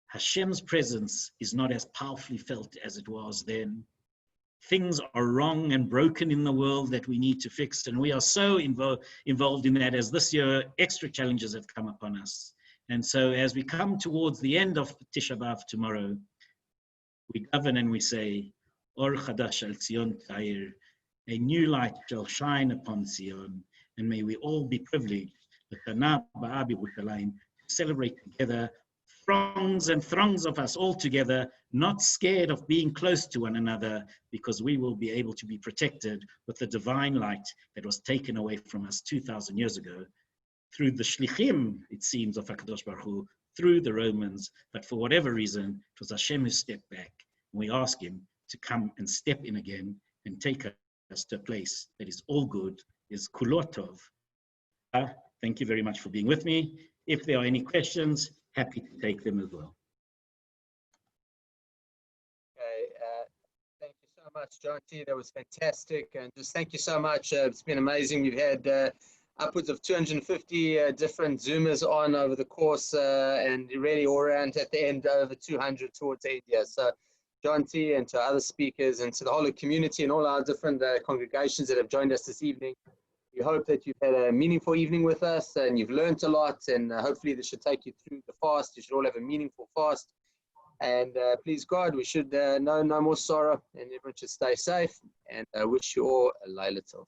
S4: Hashem's presence is not as powerfully felt as it was then. Things are wrong and broken in the world that we need to fix, and we are so involved in that as this year extra challenges have come upon us. And so as we come towards the end of Tisha B'Av tomorrow, we govern and we say, Or Chadash al Zion Ta'ir, a new light shall shine upon Zion, and may we all be privileged to celebrate together, throngs and throngs of us all together, not scared of being close to one another, because we will be able to be protected with the divine light that was taken away from us 2,000 years ago through the shlichim, it seems, of HaKadosh Baruch Hu, through the Romans, but for whatever reason, it was Hashem who stepped back. And we ask him to come and step in again and take us to a place that is all good, is kulotov. Thank you very much for being with me. If there are any questions, happy to take them as well.
S2: Okay, thank you so much, John T. That was fantastic, and just thank you so much. It's been amazing. We've had upwards of 250 different Zoomers on over the course, and really all around at the end over 200 towards the end. Yeah. So, John T. and to other speakers and to the whole community and all our different congregations that have joined us this evening. We hope that you've had a meaningful evening with us and you've learned a lot, and hopefully this should take you through the fast. You should all have a meaningful fast, and please God, we should know no more sorrow, and everyone should stay safe, and I wish you all a Laila Tov.